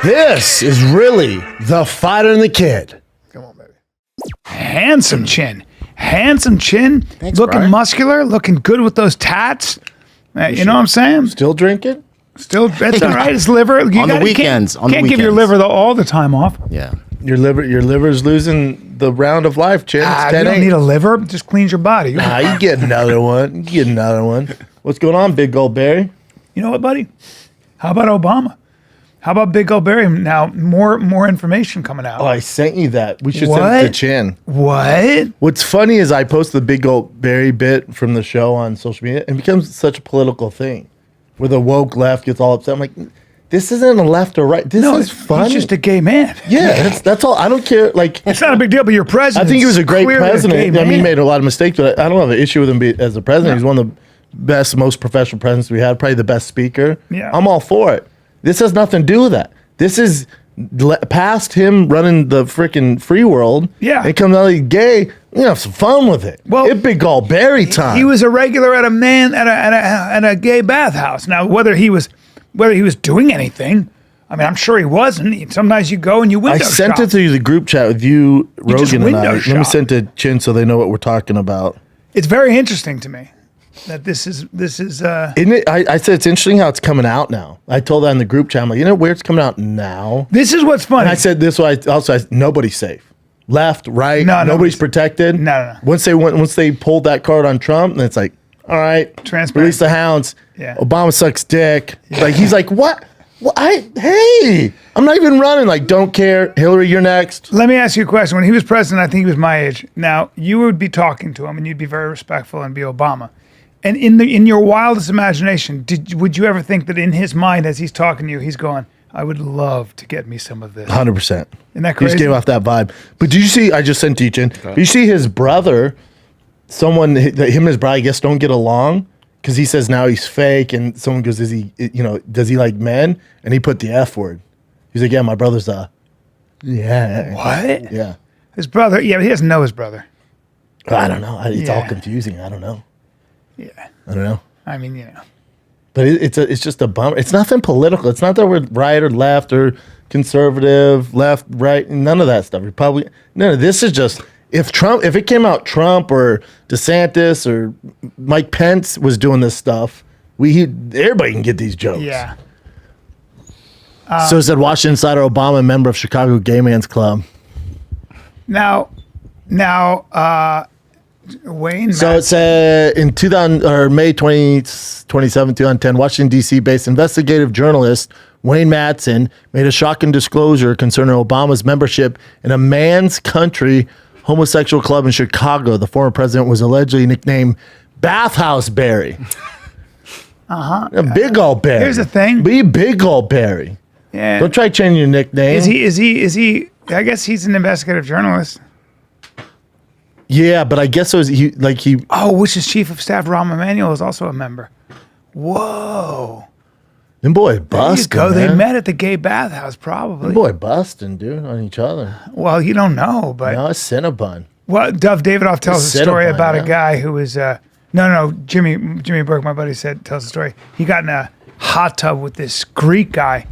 This is really the fighter and the kid. Come on, baby. Handsome chin. Handsome chin. Thanks, looking Bryan. muscular. Looking good with those tats. You know what I'm saying? Still drinking? Still, that's all right. His liver. You On the weekends, on the Can't give your weekends. liver all the time off. Yeah. Your liver's losing the round of life, Chin. It's You don't 10-8. need a liver. It just cleans your body. Nah, you get another one. You get another one. What's going on, Big Gulp Barry? You know what, buddy? How about Obama? How about Big Gulp Barry? Now, more information coming out. Oh, I sent you that. We should What? send it to Chin. What? What's funny is I posted the Big Gulp Barry bit from the show on social media. It becomes such a political thing where the woke left gets all upset. I'm like, this isn't a left or right. This is funny. He's just a gay man. Yeah, that's all. I don't care. Like, It's not a big deal, but you're I president. think he was a great president. I mean, he man. made a lot of mistakes, but I don't have an issue with him as a president. He's one of the best, most professional presidents we had, probably the best speaker. Yeah. I'm all for it. This has nothing to do with that. This is past him running the freaking free world. Yeah. It comes out he's gay. You have some fun with it. Well, It's Big Gulp Barry time. He was a regular at a gay bathhouse. Now, whether he was doing anything, I mean, I'm sure he wasn't. Sometimes you go and you window I sent shop. it to the group chat with you, just Rogan, and window I. Let me shop. send it to Chin so they know what we're talking about. It's very interesting to me that this is. Isn't it? I said it's interesting how it's coming out now. I told that in the group chat. I'm like, you know where it's coming out now? This is what's funny. And I said this way. Nobody's safe. Left, right. No, nobody's protected. No. Once they pulled that card on Trump, then it's like, all right, Transparent. release the hounds. Yeah. Obama sucks dick. Like he's like, what? Hey, I'm not even running. Like, don't care. Hillary, you're next. Let me ask you a question. When he was president, I think he was my age. Now, you would be talking to him, and you'd be very respectful and be Obama. And in your wildest imagination, would you ever think that in his mind, as he's talking to you, he's going, "I would love to get me some of this." 100%. Isn't that He just crazy? gave off that vibe. But did you see? I just sent to you, Chin. Did you see his brother? Him and his brother, I guess, don't get along because he says now he's fake, and someone goes, "Is he? Does he like men?" And he put the F word. He's like, "Yeah, my brother's yeah." What? Yeah. His brother? Yeah, but he doesn't know his brother. I don't know. It's all Yeah. confusing. I don't know. Yeah. I don't know. I mean, you know. But it's just a bummer. It's nothing political. It's not that we're right or left or conservative, left, right, none of that stuff. Republican. No, this is just if it came out Trump or DeSantis or Mike Pence was doing this stuff, everybody can get these jokes. Yeah. So it said Washington Insider Obama, member of Chicago Gay Man's Club. Now, Wayne. So it said in May 27, 2010, Washington, D.C. based investigative journalist Wayne Madsen made a shocking disclosure concerning Obama's membership in a man's country homosexual club in Chicago. The former president was allegedly nicknamed Bathhouse Barry. Big Gulp Barry. Here's the thing. Be Big Gulp Barry. Yeah. Don't try changing your nickname. Is he? I guess he's an investigative journalist. Yeah, but I guess it was he. Oh, which is Chief of Staff Rahm Emanuel is also a member. Whoa. Them boy There you busting. go. They man. met at the gay bathhouse, probably. Them boy busting, dude, on each other. Well, you don't know, but No, it's Cinnabon. well, Dove Davidoff tells a Cinnabon, story about yeah. a guy who was no, Jimmy Burke, my buddy, tells a story. He got in a hot tub with this Greek guy,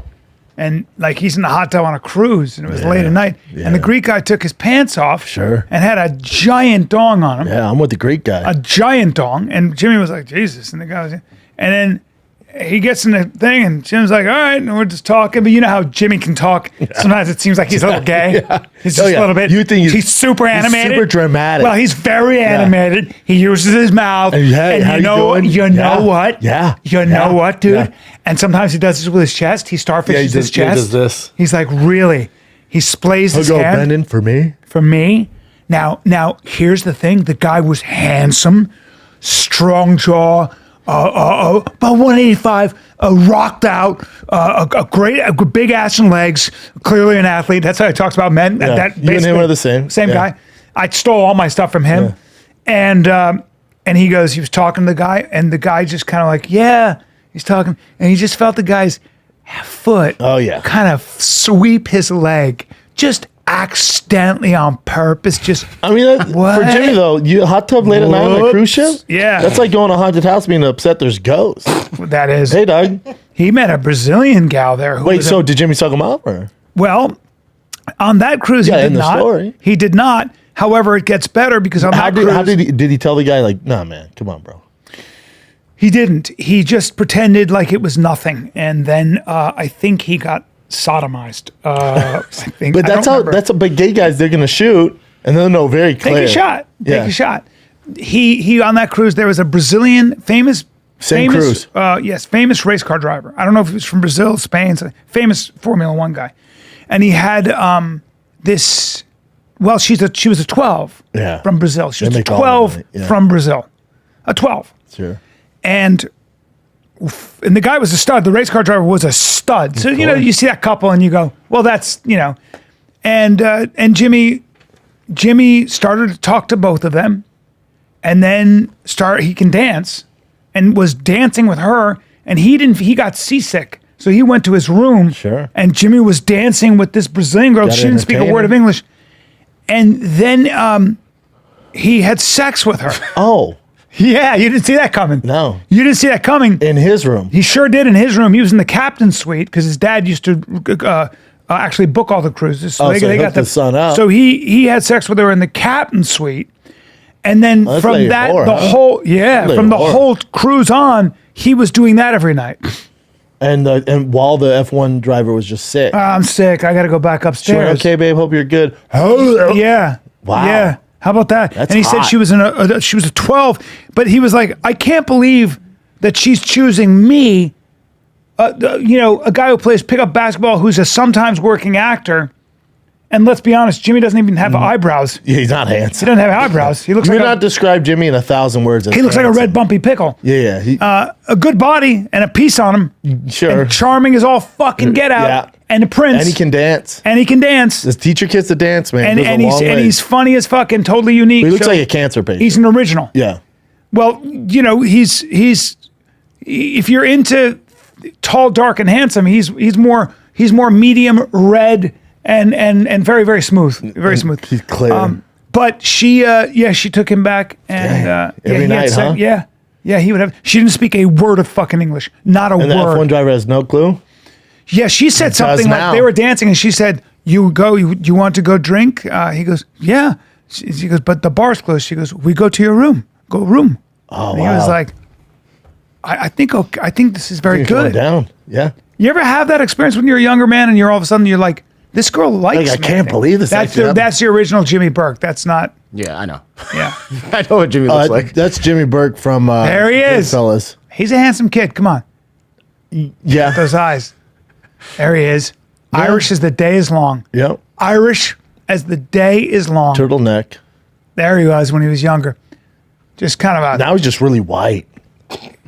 and like he's in the hot tub on a cruise, and it was late at night, and the Greek guy took his pants off, Sure. and had a giant dong on him. Yeah, I'm with the Greek guy. A giant dong, and Jimmy was like, Jesus, and the guy was, and then he gets in the thing, and Jim's like, all right, and we're just talking, but you know how Jimmy can talk. Sometimes it seems like he's a little gay. He's just a little bit. You think he's super animated, super dramatic. Well, he's very animated. He uses his mouth, Hey, how and you doing? you know what? Yeah. You know what, dude? And sometimes he does this with his chest. He starfishes his chest. He does this. He's like, really? He splays He'll his go hand bending for me. for me. Now, here's the thing: the guy was handsome, strong jaw, about 185, rocked out, a big ass and legs. Clearly an athlete. That's how he talks about men. Yeah. That You and him are the same. Same Yeah. guy. I stole all my stuff from him, and he goes. He was talking to the guy, and the guy just kind of like, yeah, he's talking, and he just felt the guy's foot. Oh, yeah. Kind of sweep his leg, just accidentally on purpose. Just I mean, What? for Jimmy though, you hot tub late at night on a cruise ship. Yeah. That's like going to a haunted house being upset there's ghosts. that is. Hey, Doug. He met a Brazilian gal there. Who Wait, was so did Jimmy suck him up? Or? well, on that cruise, Yeah, he did in the not. story. He did not. However, it gets better because on that cruise, How did he tell the guy, like, nah, man, come on, bro? he didn't. He just pretended like it was nothing, and then I think he got sodomized. I think. But I that's don't how, remember. that's big gay guys, they're going to shoot, and they'll know very clear. Take a shot. Yeah. Take a shot. He on that cruise, there was a Brazilian famous cruise. Yes, famous race car driver. I don't know if he was from Brazil, Spain, famous Formula One guy. And he had this. Well, she was a 12 Yeah. from Brazil. She was They a make all 12 of it, yeah. from Brazil, a 12. Sure. And the guy was a stud. The race car driver was a stud. So you see that couple and you go, well, that's And Jimmy started to talk to both of them, and then he can dance, and was dancing with her, and he got seasick. So he went to his room, Sure. and Jimmy was dancing with this Brazilian girl. She didn't speak a word of English. And then he had sex with her. Oh, Yeah, you didn't see that coming. no. You didn't see that coming. In his room. He sure did in his room. He was in the captain's suite because his dad used to actually book all the cruises. So so he hooked his son up. So he had sex with her in the captain's suite. And then that's from like that, whore, the huh? whole, Like from the whore. whole cruise on, he was doing that every night. And while the F1 driver was just sick. I'm sick. I got to go back Sure, upstairs. okay, babe, hope you're good. Yeah. Wow. Yeah. How about that? That's and he said hot. she was she was a 12, but he was like, I can't believe that she's choosing me, a guy who plays pickup basketball who's a sometimes working actor. And let's be honest, Jimmy doesn't even have eyebrows. Yeah, he's not He handsome. doesn't have eyebrows. He looks You like cannot describe Jimmy in 1,000 words. he looks like a red bumpy pickle. Yeah, yeah. A good body and a piece on him. Sure. And charming as all fucking get out. Yeah. And a prince. And he can dance. And he can dance. Just teach your kids to dance, man. And, It goes a and he's long and way. he's funny as fuck and totally unique. He looks So like a cancer patient. he's an original. yeah. Well, he's if you're into tall, dark, and handsome, he's more medium red and very, very smooth. Very smooth. He's clear. But she took him back and Every he had night, sex. huh? Yeah, he would have. She didn't speak a word of fucking English. Not a And the word. F1 driver has no clue. Yeah, she said something like now. they were dancing, and she said, you want to go drink? He goes, yeah. She goes, but the bar's closed. She goes, we go to your room. Go room. Oh, And wow. he was like, I think this is very He's going good. down. Yeah. You ever have that experience when you're a younger man and you're all of a sudden you're like, this girl likes Like, I me. can't believe this That's actually happened. that's the original Jimmy Burke. That's not. Yeah, I know. Yeah, I know what Jimmy looks like. That's Jimmy Burke from There he is. Goodfellas. he's a handsome kid. Come on, Yeah. those eyes. There he is. Irish as the day is long. Yep. Irish as the day is long. Turtleneck. There he was when he was younger. Just kind of Now he's just really white.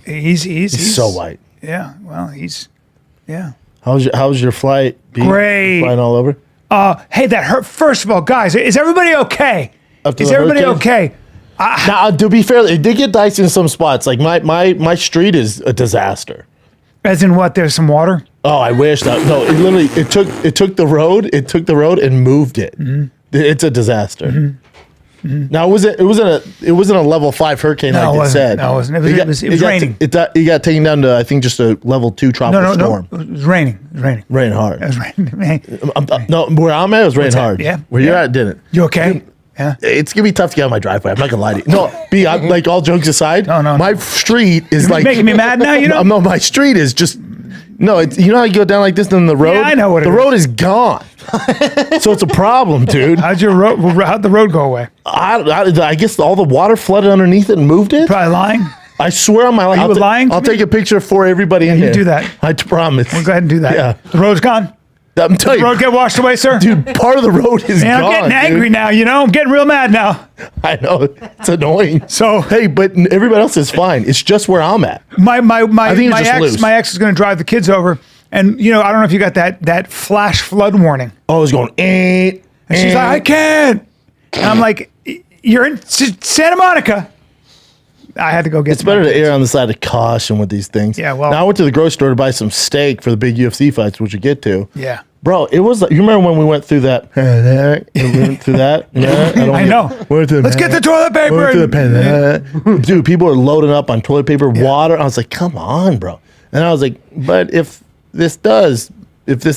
he's So white. Yeah. Well, yeah. How's your flight? Pete? Great. Flying all over? Hey, that hurt. First of all, guys, is everybody okay? After Is the everybody hurricane? okay? Now, to be fair, it did get dicey in some spots. Like my street is a disaster. As in what? There's some water. Oh, I wish that. No, it literally it took the road. It took the road and moved it. Mm-hmm. It's a disaster. Now it wasn't a level 5 hurricane No, like it it wasn't. said. No, it wasn't. It was raining. It got taken down to I think just a level 2 tropical storm. No. It was raining. It was raining. Rain hard. It was raining. No, where I'm at, it was rain hard. Yeah. Where you're at, it didn't. You okay? Yeah. It's gonna be tough to get out of my driveway. I'm not gonna lie to you. No, B, I'm, like all jokes aside. No. My street is You're like making me mad now. You know. No, my street is just no. It's, you know how you go down like this, then the road. I know what it the is. road is gone. So it's a problem, dude. How'd the road go away? I guess all the water flooded underneath it and moved it. Probably lying. I swear on my life. you lying to I'll me? take a picture for everybody in here. do that. I promise. Go ahead and do that. Yeah. The road's gone. I'm telling The road you, get washed away, sir. dude. Part of the road is Man, gone. I'm getting angry dude. now. You know, I'm getting real mad now. I know it's annoying. So- hey, but everybody else is fine. It's just where I'm at. My think it's just loose. ex is going to drive the kids over, and I don't know if you got that flash flood warning. Oh, it's going. And she's like, I can't. And I'm like, you're in Santa Monica. I had to go get. It's better to err on the side of caution with these things. Yeah, well- now I went to the grocery store to buy some steak for the big UFC fights, which we'll get to. Yeah. Bro, it was like, you remember when we went through that? We went through that? Yeah, I know. Let's get the toilet paper. Dude, people are loading up on toilet paper, water. I was like, come on, bro. And I was like, but if this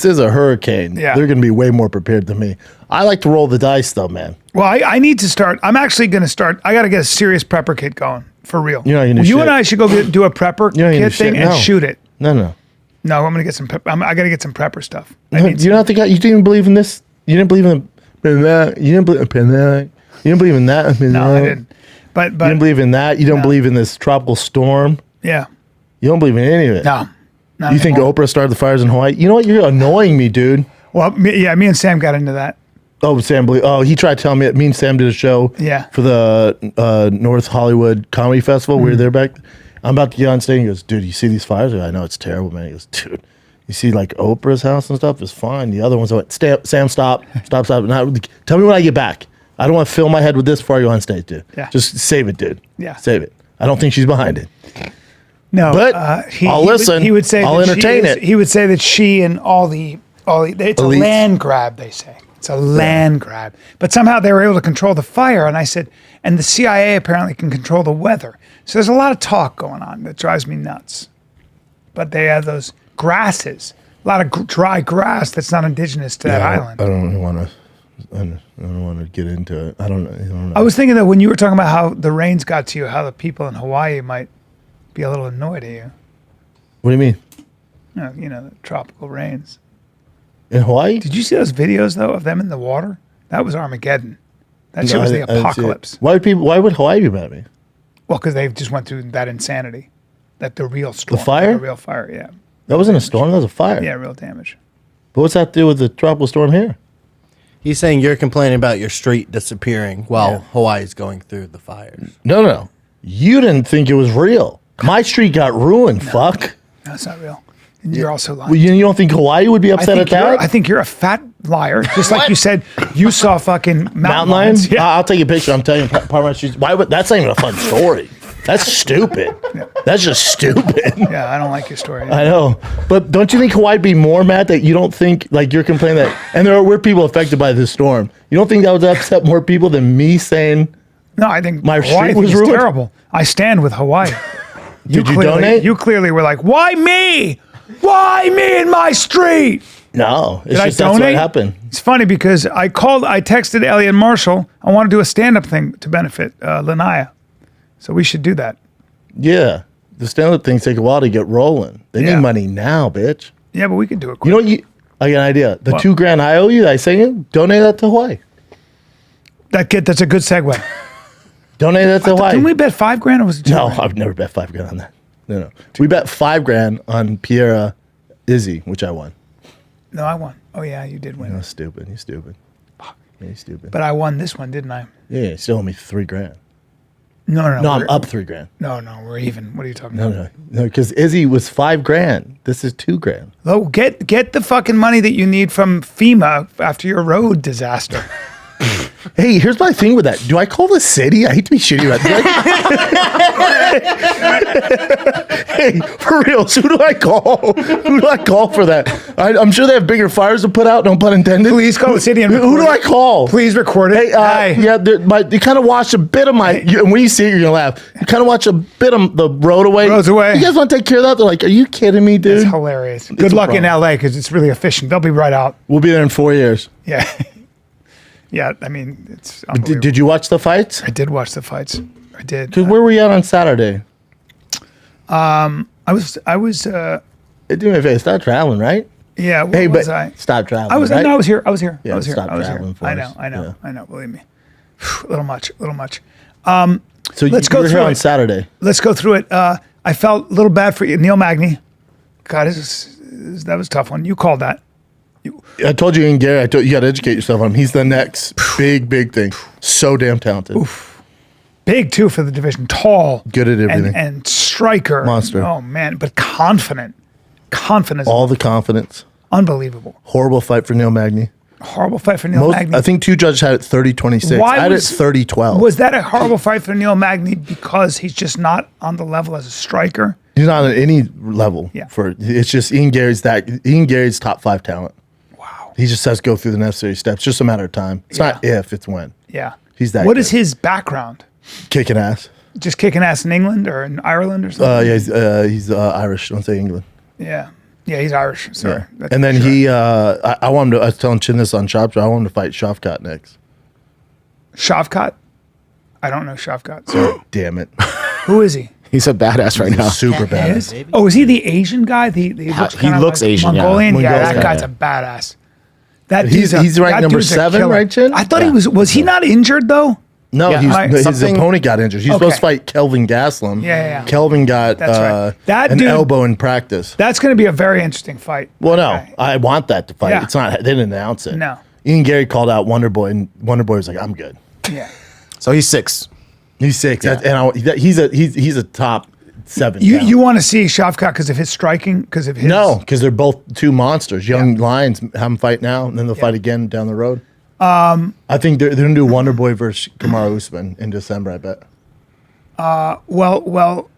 is a hurricane, Yeah. they're going to be way more prepared than me. I like to roll the dice, though, man. Well, I need to start. I'm actually going to start. I got to get a serious prepper kit going for real. You're not gonna do you shit. and I should go do a prepper You're not gonna kit do shit, thing and no. shoot it. No. No, I'm going to get some. I got to get some prepper stuff. You're not the guy. You didn't believe in this. You didn't believe in that. You didn't believe in that. No, I didn't. But You didn't believe in that. You don't believe in this tropical storm. yeah, You don't believe in any of it. no. Not You think anymore. Oprah started the fires in Hawaii? You know what? You're annoying me, dude. Well, me and Sam got into that. Oh, Sam believe. Oh, he tried telling me. Me and Sam did a show. Yeah. For the North Hollywood Comedy Festival. We were there back. I'm about to get on stage. He goes, dude, you see these fires? I go, I know it's terrible, man. He goes, dude, you see like Oprah's house and stuff is fine. The other ones, I went, Sam, stop. Now, tell me when I get back. I don't want to fill my head with this before I go on stage, dude. Yeah. Just save it, dude. Yeah. Save it. I don't think she's behind it. No, But I'll listen. He would say I'll that entertain it. He would say that she and all the it's Elites. a land grab. They say it's a land grab. But somehow they were able to control the fire. And I said, and the CIA apparently can control the weather. So there's a lot of talk going on that drives me nuts. But they have those grasses, a lot of dry grass that's not indigenous to that island. I don't want to get into it. I don't know. I was thinking that when you were talking about how the rains got to you, how the people in Hawaii might be a little annoyed at you. What do you mean? You know, the tropical rains. In Hawaii? Did you see those videos though of them in the water? That was Armageddon. That shit was the I didn't see it. apocalypse. Why would Hawaii be mad at me? Well, because they just went through that insanity, that the real storm, fire? the real fire, yeah, That wasn't a storm. That was a fire. yeah, real damage. But what's that to do with the tropical storm here? He's saying you're complaining about your street disappearing while Hawaii's going through the fires. No. You didn't think it was real. My street got ruined. Fuck. No, it's not real. And you're also lying. Well, you don't think Hawaii would be upset at that? I think you're a fat liar. Just like you said, you saw fucking Mountain lions? Yeah. I'll take a picture. I'm telling you, part of my street. Why would that's not even a fun story? That's stupid. That's just stupid. Yeah, I don't like your story. I know, but don't you think Hawaii would be more mad that you don't think like you're complaining that, and we're people affected by this storm? You don't think that would upset more people than me saying? No, I think My Hawaii street was is ruined? terrible. I stand with Hawaii. Did you donate? You clearly were like, why me? Why me in my street? No, it's Did I just that's what donate? happened. It's funny because I texted Elliot Marshall. I want to do a stand-up thing to benefit Lanaya. So we should do that. Yeah, the stand-up things take a while to get rolling. They Yeah. need money now, bitch. Yeah, but we could do it quick. You know what? I got an idea. The What? $2,000 I owe you that I sent you, donate that to Hawaii. That's a good segue. Donate that to Hawaii. Didn't we bet $5,000 or was it No, $2,000? I've never bet $5,000 on that. No. We bet $5,000 on Piera Izzy, which I won. No, I won. Oh yeah, you did win. You're stupid. You're stupid. Yeah, you're stupid. But I won this one, didn't I? Yeah, you still owe me $3,000. No, No, I'm we're- up $3,000. No, we're even. What are you talking about? No, because Izzy was $5,000. This is $2,000. Oh, get the fucking money that you need from FEMA after your road disaster. Hey, here's my thing with that. Do I call the city? I hate to be shitty about that. Hey, for real, who do I call? Who do I call for that? I'm sure they have bigger fires to put out, no pun intended. Please call the city and Who do record I it. call? Please record it. Hey, yeah, you kind of watch a bit of my, and when you see it, you're going to laugh. You kind of watch a bit of the road away. Roads away. You guys want to take care of that? They're like, are you kidding me, dude? It's hilarious. Good a luck in problem. LA because it's really efficient. They'll be right out. We'll be there in 4 years. Yeah. Yeah, I mean, it's unbelievable. Did you watch the fights? I did watch the fights. I did. Because where were you at on Saturday? I was. Hey, do me a favor, stop traveling, right? Yeah. Where Hey, was but I? stop traveling. I was. right? No, I was here. I was here. Yeah, I was here. stop I was here. traveling for I know. us. I know. Yeah. I know. Believe me. A little much. So Let's you go were through here on it. Saturday. Let's go through it. I felt a little bad for you, Neil Magny. God, that was a tough one. You called that. I told you in Gary, I told you got to educate yourself on him. He's the next big thing. So damn talented. Big too for the division. Tall. Good at everything. And striker. Monster. Oh man, but confident. Confident. All the confidence. Unbelievable. Horrible fight for Neil Magny. Horrible fight for Neil Magny. I think two judges had it 30-26. I had it 30-12. Was that a horrible fight for Neil Magny because he's just not on the level as a striker? He's not at any level. Yeah. It's just Ian Gary's top 5 talent. Wow. He just has to go through the necessary steps. Just a matter of time. It's not if, it's when. Yeah. He's that What good. is his background? Kicking ass. just kicking ass in England or in Ireland or something? Yeah, he's Irish. Don't say England. Yeah, he's Irish. Sorry. Yeah. That's And then sure. I want him to. I was telling Chin this on Schaub. I want him to fight Schaub next. Shavkat? I don't know Shavkat. So. Damn it. Who is he? He's a badass right now. Super He badass. is? Oh, is he the Asian guy? He looks like Asian, yeah. Mongolian. Yeah, Mongolian, that guy's yeah. a badass. That He's dude's ranked that number dude's a 7, killer. right, Chin? I thought he was. Was he not injured though? No, Yeah, his something- opponent got injured. He's Okay. supposed to fight Kelvin Gaslam. Yeah. Kelvin got That's right. That an dude- elbow in practice. That's going to be a very interesting fight. Well, no, Okay. I want that to fight. Yeah. It's not. They didn't announce it. No. Ian Gary called out Wonder Boy, and Wonder Boy was like, "I'm good." Yeah. So he's 6. He's 6, he's a top 7. You want to see Shavkat because of his striking? Because of his No, because they're both two monsters. Young lions have them fight now, and then they'll fight again down the road. I think they're going to do Wonder Boy versus Kamaru Usman in December. I bet. Well.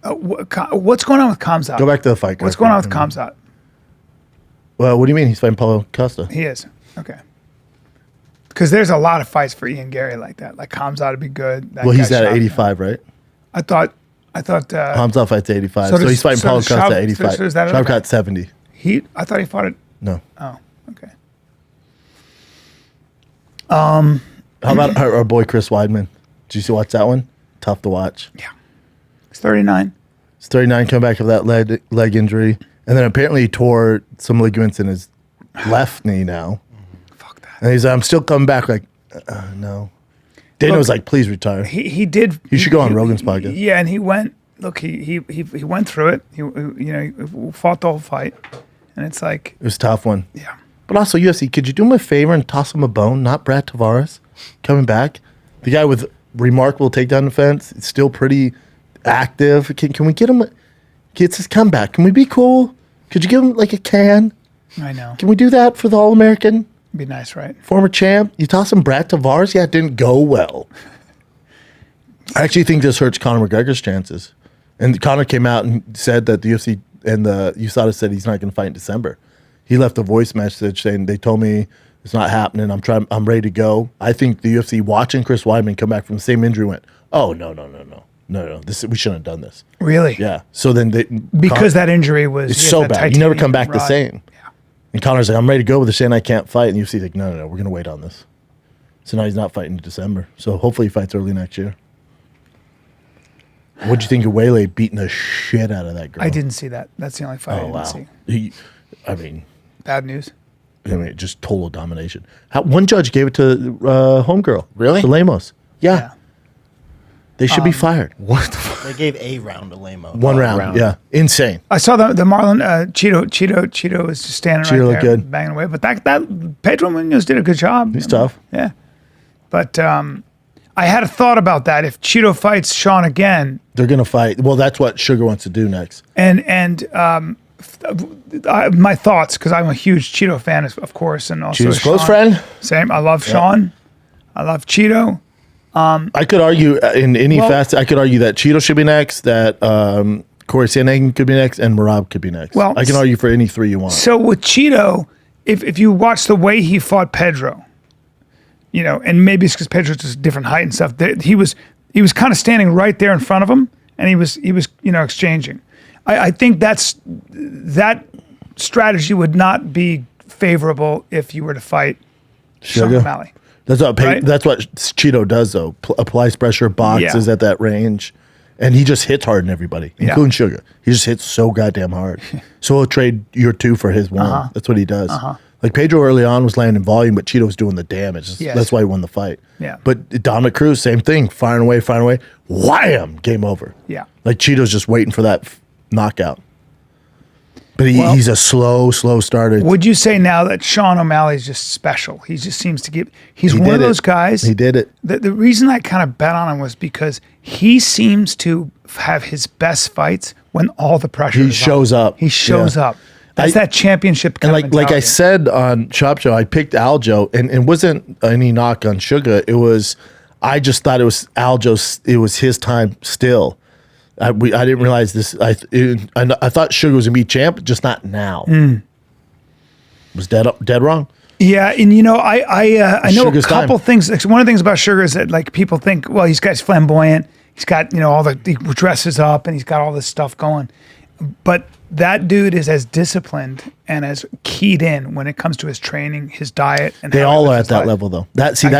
What's going on with Khamzat? Go back to the fight card. What's going on with Khamzat? Well, what do you mean he's fighting Paulo Costa? He is okay. Because there's a lot of fights for Ian Gary like that. Like Khamzat would be good. That Well, he's guy at Shavkat. 85, right? I thought. Hamza fights 85, so so, does- he's fighting so Paulo does Costa Schaub- at 85. so is that other guy? Schaub 70. I thought he fought it. No. Oh, okay. How about our boy Chris Weidman? Did you watch that one? Tough to watch. Yeah. He's 39. He's 39, coming back of that leg injury, and then apparently he tore some ligaments in his left knee now. Fuck that. And he's like, I'm still coming back. Like, no. Dana was like, please retire. He did. You should go on Rogan's podcast. Yeah, and he went. Look, he went through it. He fought the whole fight, and it's like, It was a tough one. yeah. But also, UFC, could you do him a favor and toss him a bone? Not Brad Tavares coming back. The guy with remarkable takedown defense, it's still pretty active. Can we get him? Gets his comeback. Can we be cool? Could you give him like a can? I know. Can we do that for the All American Be nice, right? former champ? You toss him Brad Tavares? Yeah, it didn't go well. I actually think this hurts Conor McGregor's chances. And Conor came out and said that the UFC and the USADA said he's not going to fight in December. He left a voice message saying they told me it's not happening. I'm ready to go. I think the UFC watching Chris Weidman come back from the same injury went, oh no. We shouldn't have done this. Really? Yeah. So then Because that injury was it's so bad. You never come back the rod. same. Yeah. And Conor's like, I'm ready to go, but they're saying I can't fight. And UFC's like, no, we're going to wait on this. So now he's not fighting in December. So hopefully he fights early next year. What'd you think of Wele beating the shit out of that girl? I didn't see that. That's the only fight I Oh, didn't wow. see. Bad news. Just total domination. One judge gave it to homegirl. Really? To Lemos. Yeah. Yeah. They should be fired. What the fuck? They gave a round to Lamo. One round. Yeah. Insane. I saw the Marlon Cheeto was just standing Cheeto right looked there good. banging away. But that Pedro Munoz did a good job. He's tough. Yeah. But I had a thought about that. If Cheeto fights Sean again, They're going to fight. Well, that's what Sugar wants to do next. my thoughts, because I'm a huge Cheeto fan, of course, and also Cheeto's close Sean. friend. Same. I love Sean. I love Cheeto. I could argue in any facet. I could argue that Cheeto should be next, that Corey Sandhagen could be next, and Marab could be next. Well, I can argue for any three you want. So with Cheeto, if you watch the way he fought Pedro, and maybe it's because Pedro's just a different height and stuff. He was kind of standing right there in front of him, and he was exchanging. I think that strategy would not be favorable if you were to fight Sean Sugar? O'Malley. That's what Right? that's what Cheeto does though. Applies pressure, boxes Yeah. at that range, and he just hits hard on everybody, including Sugar. He just hits so goddamn hard. So he'll trade your 2 for his 1. That's what he does. Like Pedro early on was landing volume, but Cheeto was doing the damage. Yes. That's why he won the fight. Yeah. But Dominic Cruz, same thing, firing away, wham, game over. Yeah. Like Cheeto's just waiting for that knockout. But Well- he's a slow starter. Would you say now that Sean O'Malley is just special? He just seems to give. He's He one of did it. those guys. He did it. The reason I kind of bet on him was because he seems to have his best fights when all the pressure. He is shows on. up. He shows Yeah. up. That's that championship. And Kind of like I mentality. said on Chop Show, I picked Aljo, and it wasn't any knock on Sugar. It was, I just thought it was Aljo. It was his time still. I didn't realize this. I thought Sugar was gonna be champ, just not now. Was dead wrong. Yeah, and I know Sugar's a couple time. things. Like, one of the things about Sugar is that like people think, well, he's flamboyant. He's got, he dresses up and he's got all this stuff going. But that dude is as disciplined and as keyed in when it comes to his training, his diet, and they all are at that level though. That's not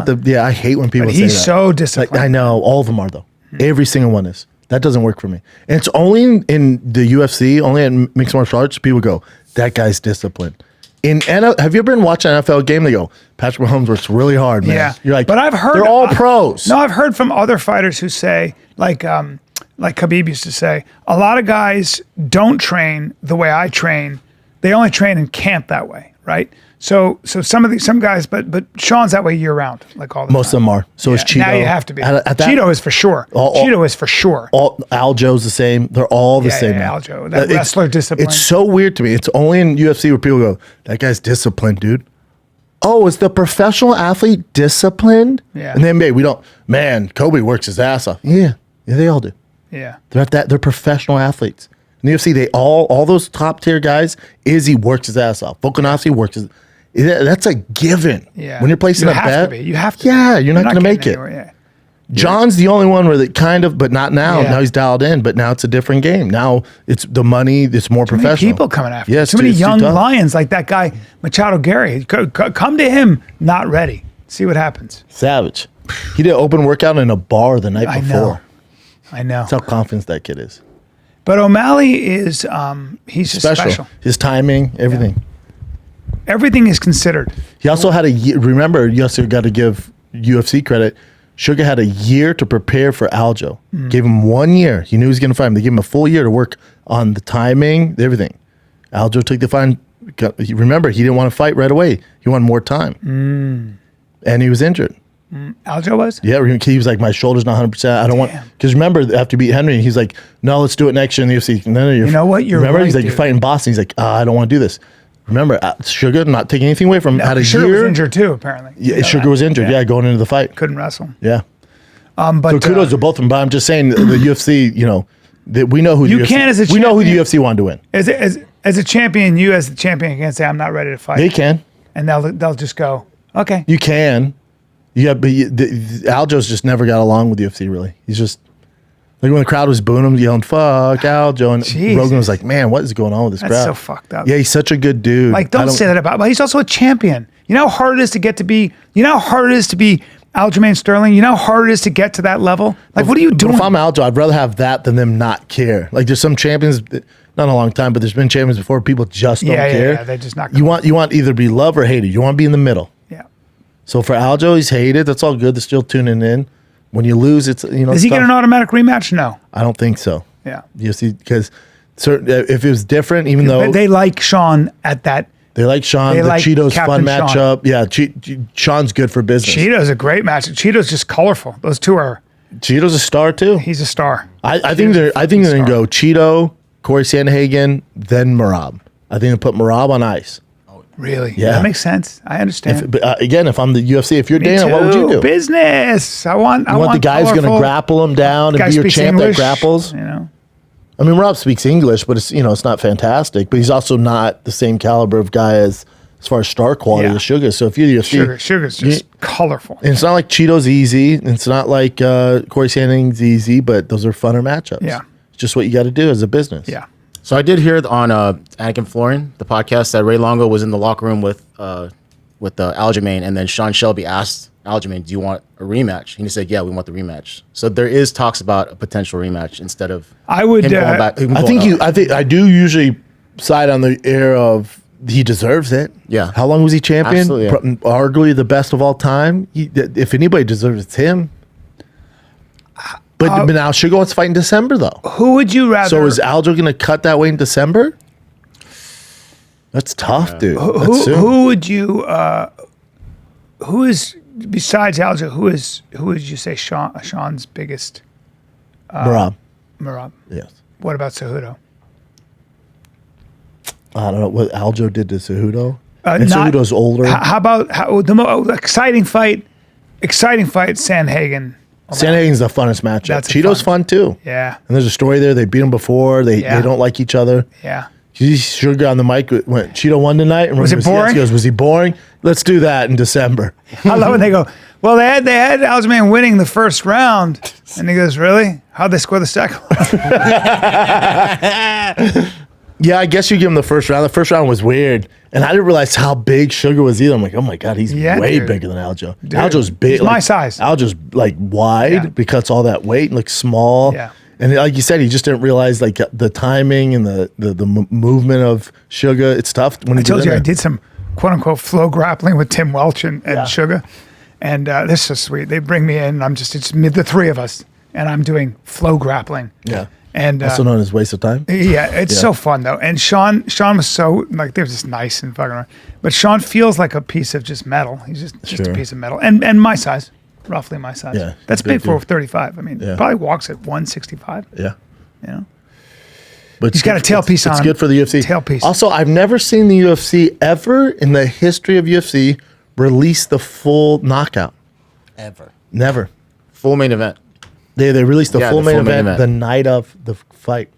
the. Yeah, I hate when people say that. He's so disciplined. I know all of them are though. Every single one is. That doesn't work for me. And it's only in the UFC, only in mixed martial arts, people go, that guy's disciplined. Have you ever been watching an NFL game? They go, Patrick Mahomes works really hard, man. Yeah. You're like, but I've heard they're all pros. No, I've heard from other fighters who say, like Khabib used to say, a lot of guys don't train the way I train. They only train in camp that way, right? So some guys, but Sean's that way year round, like all the Most time. of them are. So is Cheeto. Now you have to be. At that, Cheeto is for sure. Cheeto is for sure. Aljo's the same. They're all the same. Yeah, Aljo. That wrestler discipline. It's so weird to me. It's only in UFC where people go, that guy's disciplined, dude. Oh, is the professional athlete disciplined? Yeah. And then maybe we don't. Man, Kobe works his ass off. Yeah, they all do. Yeah. They're professional athletes. In the UFC, they all those top tier guys, Izzy works his ass off. Volkanovski works his. That's a given. Yeah. When you're placing a bet, you have to. Yeah, you're not going to make it. Yeah. John's the only one where they kind of, but not now. Yeah. Now he's dialed in, but now it's a different game. Now it's the money. It's more Too professional. many people coming after. Yes, too many young lions like that guy Machado Gary. Come to him, not ready. See what happens. Savage. He did an open workout in a bar the night before. I know. That's how confident that kid is. But O'Malley is he's just special. His timing, everything. Yeah. Everything is considered. He also had a year. Remember, you also got to give UFC credit. Sugar had a year to prepare for Aljo. Gave him 1 year. He knew he was going to fight him. They gave him a full year to work on the timing, everything. Aljo took the fight. Remember, he didn't want to fight right away. He wanted more time. And he was injured. Aljo was? Yeah, he was like, my shoulder's not 100%. I don't want, because remember, after he beat Henry, he's like, no, let's do it next year in the UFC. And then you know what? Remember, right, he's like, dude. you're fighting Boston. He's like, I don't want to do this. Remember, Sugar, not taking anything away from him, had a Sugar year. was injured too, apparently. Yeah, Sugar was injured. Yeah, going into the fight. Couldn't wrestle. Yeah. But So kudos to both of them. But I'm just saying, the UFC, that we know who You the UFC, can as a we know who the champion. UFC wanted to win. as a champion, you as the champion can say, I'm not ready to fight. They can. And they'll just go, okay. You can. Yeah, but Aljo's just never got along with the UFC, really. He's just, like when the crowd was booing him, yelling, fuck Aljo. And Jesus. Rogan was like, man, what is going on with this That's crowd? so fucked up. Yeah, he's such a good dude. Like, don't say that about, but he's also a champion. You know how hard it is to get to be, you know how hard it is to be Aljamain Sterling? You know how hard it is to get to that level? Like, what are you doing? If I'm Aljo, I'd rather have that than them not care. Like, there's some champions, not a long time, but there's been champions before, people just don't care. Yeah, they're just not. You want either to be loved or hated. You want to be in the middle. Yeah. So for Aljo, he's hated. That's all good. They're still tuning in. When you lose, it's Does he get an automatic rematch? No. I don't think so. Yeah. You see, because if it was different, even though But they like Sean at that. they like Sean, they the like Cheetos Captain fun Sean. matchup. Yeah, Sean's good for business. Cheeto's a great match. Cheeto's just colorful. Those two are. Cheeto's a star too. He's a star. I think they're gonna go Cheeto, Corey Sandhagen, then Marab. I think they put Marab on ice. Really? Yeah. That makes sense. I understand. But again, if I'm the UFC, if you're Me Dana, what would you too. do? Business. I want the guy who's going to grapple him down and guy be your speaks champ English, that grapples. You know. I mean, Rob speaks English, but it's not fantastic. But he's also not the same caliber of guy as far as star quality Yeah. as Sugar. So if you're the UFC, Sugar's just colorful. and it's not like Cheeto's easy, and it's not like Corey Sandhagen's easy, but those are funner matchups. Yeah. It's just what you got to do as a business. Yeah. So I did hear on Anakin Florin, the podcast, that Ray Longo was in the locker room with Aljamain, and then Sean Shelby asked Aljamain, "Do you want a rematch?" And he said, "Yeah, we want the rematch." So there is talks about a potential rematch instead of I would. him going back. I do usually side on the air of he deserves it. Yeah. How long was he champion? Absolutely, yeah. Arguably the best of all time. If anybody deserves it, it's him. But now Sugar wants to fight in December, though. Who would you rather? So is Aljo going to cut that way in December? That's tough, dude. That's soon. who would you? Who is besides Aljo? Who would you say Sean's biggest? Marab. Marab. Yes. What about Cejudo? I don't know what Aljo did to Cejudo. Not- Cejudo's older. How about the most exciting fight? Exciting fight, Sandhagen. Sandhagen's the funnest matchup. That's a Cheeto's fun- fun too. Yeah. And there's a story there. They beat him before. They don't like each other. Yeah. Sugar on the mic went, Cheeto won tonight. And Was it Roman Messias boring? goes, was he boring? Let's do that in December. I love when they go, well, they had Aljamain winning the first round. And he goes, really? How'd they score the second one? Yeah, I guess you give him the first round. The first round was weird. And I didn't realize how big Sugar was either. I'm like, oh my God, he's way bigger than Aljo. Aljo's big. He's my size. Aljo's like wide because all that weight and like small. Yeah. And like you said, he just didn't realize like the timing and the movement of Sugar. It's tough when I told you I did some quote unquote flow grappling with Tim Welch and Sugar. And this is so sweet. They bring me in. And it's the three of us. And I'm doing flow grappling. Yeah. And also known as waste of time. Yeah, it's so fun though. And Sean was so like they're just nice and fucking. But Sean feels like a piece of just metal. He's just a piece of metal, and my size, roughly my size. Yeah, that's big for 35. I mean, probably walks at 165. Yeah, you know. But he's got a tailpiece on. It's good for the UFC. Tailpiece. Also, I've never seen the UFC ever in the history of UFC release the full knockout. Ever. Never. Full main event. They released the full main event the night of the fight.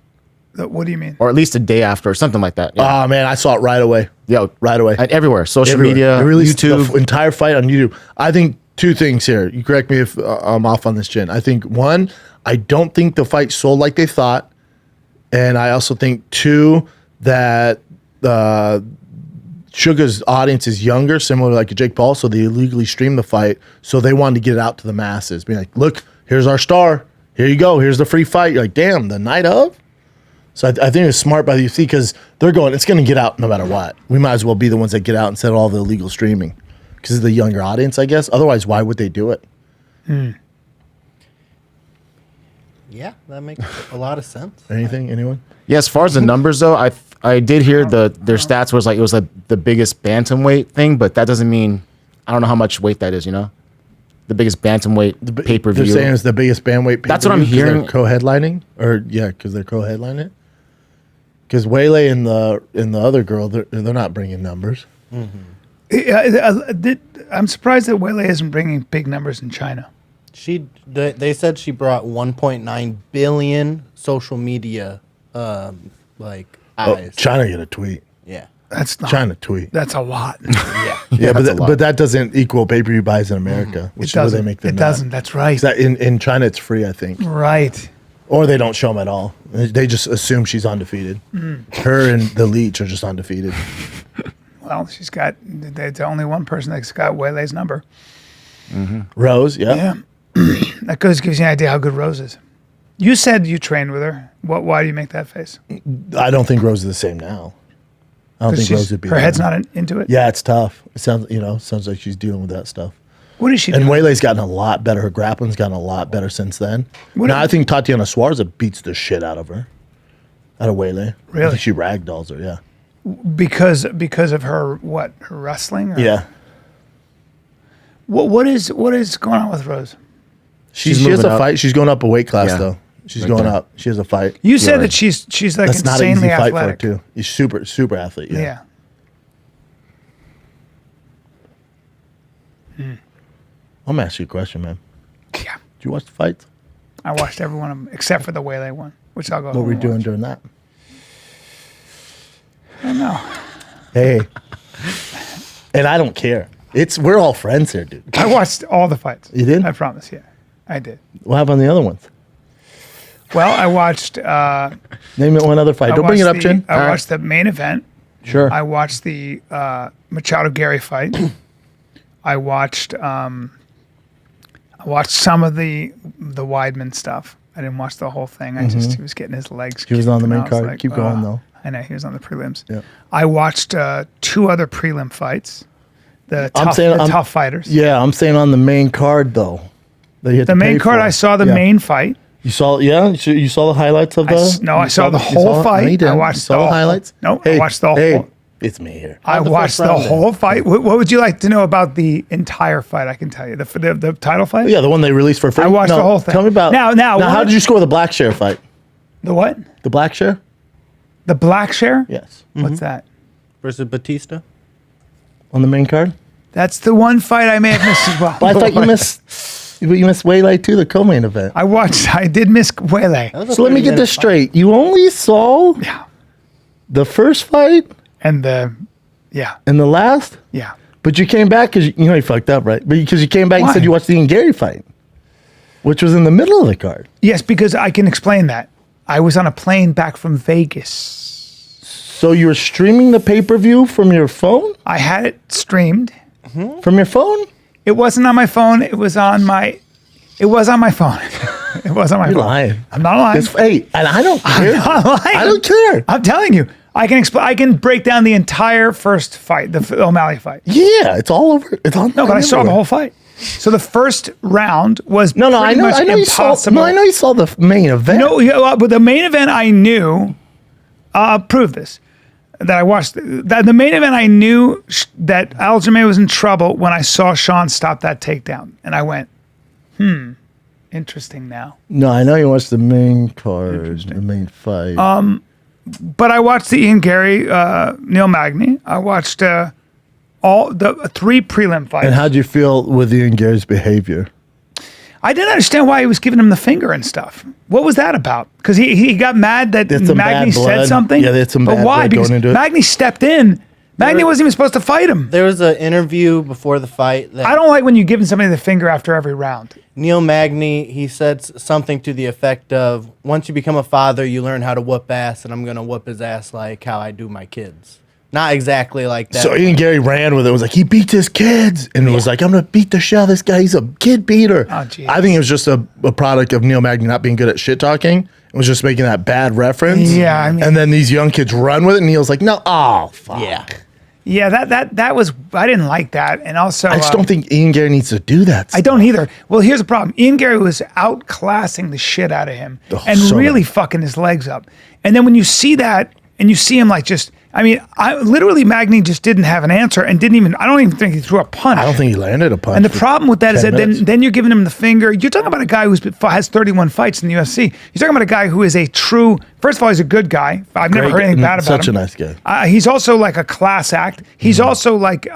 What do you mean? Or at least a day after, or something like that. Oh man, I saw it right away. Yeah, right away. And everywhere, social media, they released YouTube, the entire fight on YouTube. I think two things here. You correct me if I'm off on this, Chin. I think one, I don't think the fight sold like they thought, and I also think two that Sugar's audience is younger, similar to like a Jake Paul, so they illegally streamed the fight, so they wanted to get it out to the masses, being like, look, here's our star. Here you go. Here's the free fight. You're like, damn, the night of? So I think it's smart by the UFC because they're going, it's going to get out no matter what. We might as well be the ones that get out instead of all the illegal streaming because of the younger audience, I guess. Otherwise, why would they do it? Yeah, that makes a lot of sense. Anything? Anyone? Yeah, as far as the numbers though, I did hear their stats was like it was like the biggest bantamweight thing, but that doesn't mean I don't know how much weight that is, you know? The biggest bantamweight pay-per-view. They're saying it's the biggest bantamweight pay-per-view. That's what I'm hearing. They're co-headlining? Because they're co-headlining it? Because Waylay and the other girl, they're not bringing numbers. I'm surprised that Waylay isn't bringing big numbers in China. They said she brought 1.9 billion social media eyes. China get a tweet. Yeah. That's not China tweet. That's a lot. Yeah, but that doesn't equal pay-per-view buys in America, which is where they make their It doesn't. That's right. In China, it's free, I think. Right. Or they don't show them at all. They just assume she's undefeated. Her and the Leech are just undefeated. Well, there's only one person that's got Waylay's number. Rose, yeah. That gives you an idea how good Rose is. You said you trained with her. Why do you make that face? I don't think Rose is the same now. I don't think Rose would be. Her head's not into it? Yeah, it's tough. It sounds like she's dealing with that stuff. What is she And doing? Waylay's gotten a lot better. Her grappling's gotten a lot better since then. I think Tatiana Suarza beats the shit out of her. Out of Waylay. Really? I think she ragdolls her, yeah. Because of her what? Her wrestling? Or? Yeah. What is going on with Rose? She has a moving up. fight. She's going up a weight class, Yeah. though. She's Right going there. up. She has a fight. You said right. that she's like That's not an insanely easy fight athletic. for her, too. She's super athlete, yeah. Yeah. I'm going to ask you a question, man. Yeah. Did you watch the fights? I watched every one of them except for the Waylay one, which I'll go. What were you doing during that? I don't know. Hey. And I don't care. We're all friends here, dude. I watched all the fights. You did? I promise. Yeah, I did. What happened on the other ones? Well, I watched. Name it one other fight. Don't bring it up, Chin. I watched the main event. Sure. I watched the Machado Gary fight. I watched some of the Weidman stuff. I didn't watch the whole thing. He was getting his legs. He was on the kicked, main and I was card. Keep going, though. I know he was on the prelims. Yeah. I watched 2 other prelim fights. The tough fighters. Yeah, I'm saying on the main card, though. The main card, I saw the main fight. You saw, you saw the highlights of the. I saw the whole fight. No, you didn't. I watched You saw the highlights. No, Hey, I watched the whole. Hey, it's me here. I watched the whole fight. What would you like to know about the entire fight? I can tell you the title fight. Yeah, the one they released for free. I watched the whole thing. Tell me about now. How did you score the black share fight? The what? The black share? The black share? Yes. What's that? Versus Batista? On the main card? That's the one fight I may have missed as well. Well, I thought you missed. You missed Waylay too, the co-main event. I did miss Waylay. So let me get this straight. You only saw the first fight and the last? Yeah. But you came back because you fucked up, right? But because you came back and Why? said you watched the Ian Gary fight, which was in the middle of the card. Yes, because I can explain that. I was on a plane back from Vegas. So you were streaming the pay-per-view from your phone? I had it streamed. From your phone? It wasn't on my phone. It was on my phone. It was on my phone. You're lying. I'm not lying. Hey, and I don't care. I'm not lying. I don't care. I'm telling you. I can explain. I can break down the entire first fight, the O'Malley fight. Yeah, it's all over. It's on. No, but I saw the whole fight. So the first round was No, I pretty know. much I know you saw. impossible. No, I know you saw the main event. No, but the main event I knew. I'll prove this. That I watched the main event. I knew that Aljamain was in trouble when I saw Sean stop that takedown, and I went, interesting now. No, I know you watched the main card, the main fight. But I watched the Ian Gary, Neil Magny. I watched all the 3 prelim fights. And how'd you feel with Ian Gary's behavior? I didn't understand why he was giving him the finger and stuff. What was that about? Because he got mad that That's some Magny bad said blood. something. Yeah, that's some but bad why? blood Because going into it. Magny stepped in. Magny wasn't even supposed to fight him. There was an interview before the fight that I don't like when you giving somebody the finger after every round. Neil Magny, he said something to the effect of, once you become a father, you learn how to whoop ass, and I'm going to whoop his ass like how I do my kids. Not exactly like that. So Ian Gary ran with it. It was like, he beats his kids. And it was like, I'm going to beat the shit out of this guy. He's a kid beater. Oh, geez. I think it was just a product of Neil Magny not being good at shit talking. It was just making that bad reference. Yeah, I mean- and then these young kids run with it. And Neil's like, no, oh, fuck. Yeah. Yeah, that was, I didn't like that. And also, I just don't think Ian Gary needs to do that. I don't either. Well, here's the problem. Ian Gary was outclassing the shit out of him and so really bad. fucking his legs up. And then when you see that and you see him like just, I mean, literally Magny just didn't have an answer and I don't even think he threw a punch. I don't think he landed a punch. And the for problem with that is 10 that minutes. then you're giving him the finger. You're talking about a guy has 31 fights in the UFC. You're talking about a guy who is a true, first of all, he's a good guy. I've never heard anything bad about him. Such a nice guy. He's also like a class act. He's also like,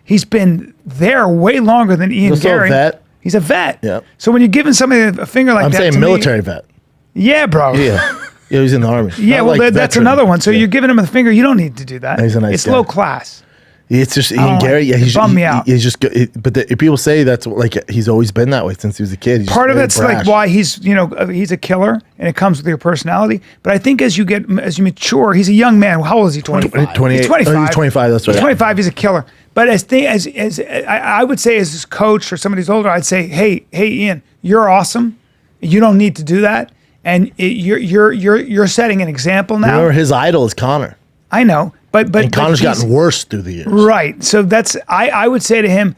he's been there way longer than Ian Also a Gary. vet. He's a vet. Yep. So when you're giving somebody a finger like I'm that, saying to me- military vet. yeah, bro. Yeah. Yeah, he's in the army. Yeah, Not well, like that's veteran. another one. So Yeah. you're giving him a finger. You don't need to do that. He's a nice it's guy. low class. It's just don't Ian like Gary. Yeah, it. he's Bummed me out. He's just good. But people say that's like he's always been that way since he was a kid. He's Part of just it's very like brash. why he's a killer, and it comes with your personality. But I think as you mature, he's a young man. How old is he? 25. 28. He's 25. Oh, he's 25. That's right. He's 25. He's a killer. But as I would say, as his coach or somebody who's older, I'd say, hey, Ian, you're awesome. You don't need to do that, and you're setting an example now. Remember, his idol is Connor, I know, but and Connor's he's- gotten worse through the years. Right. So that's I would say to him,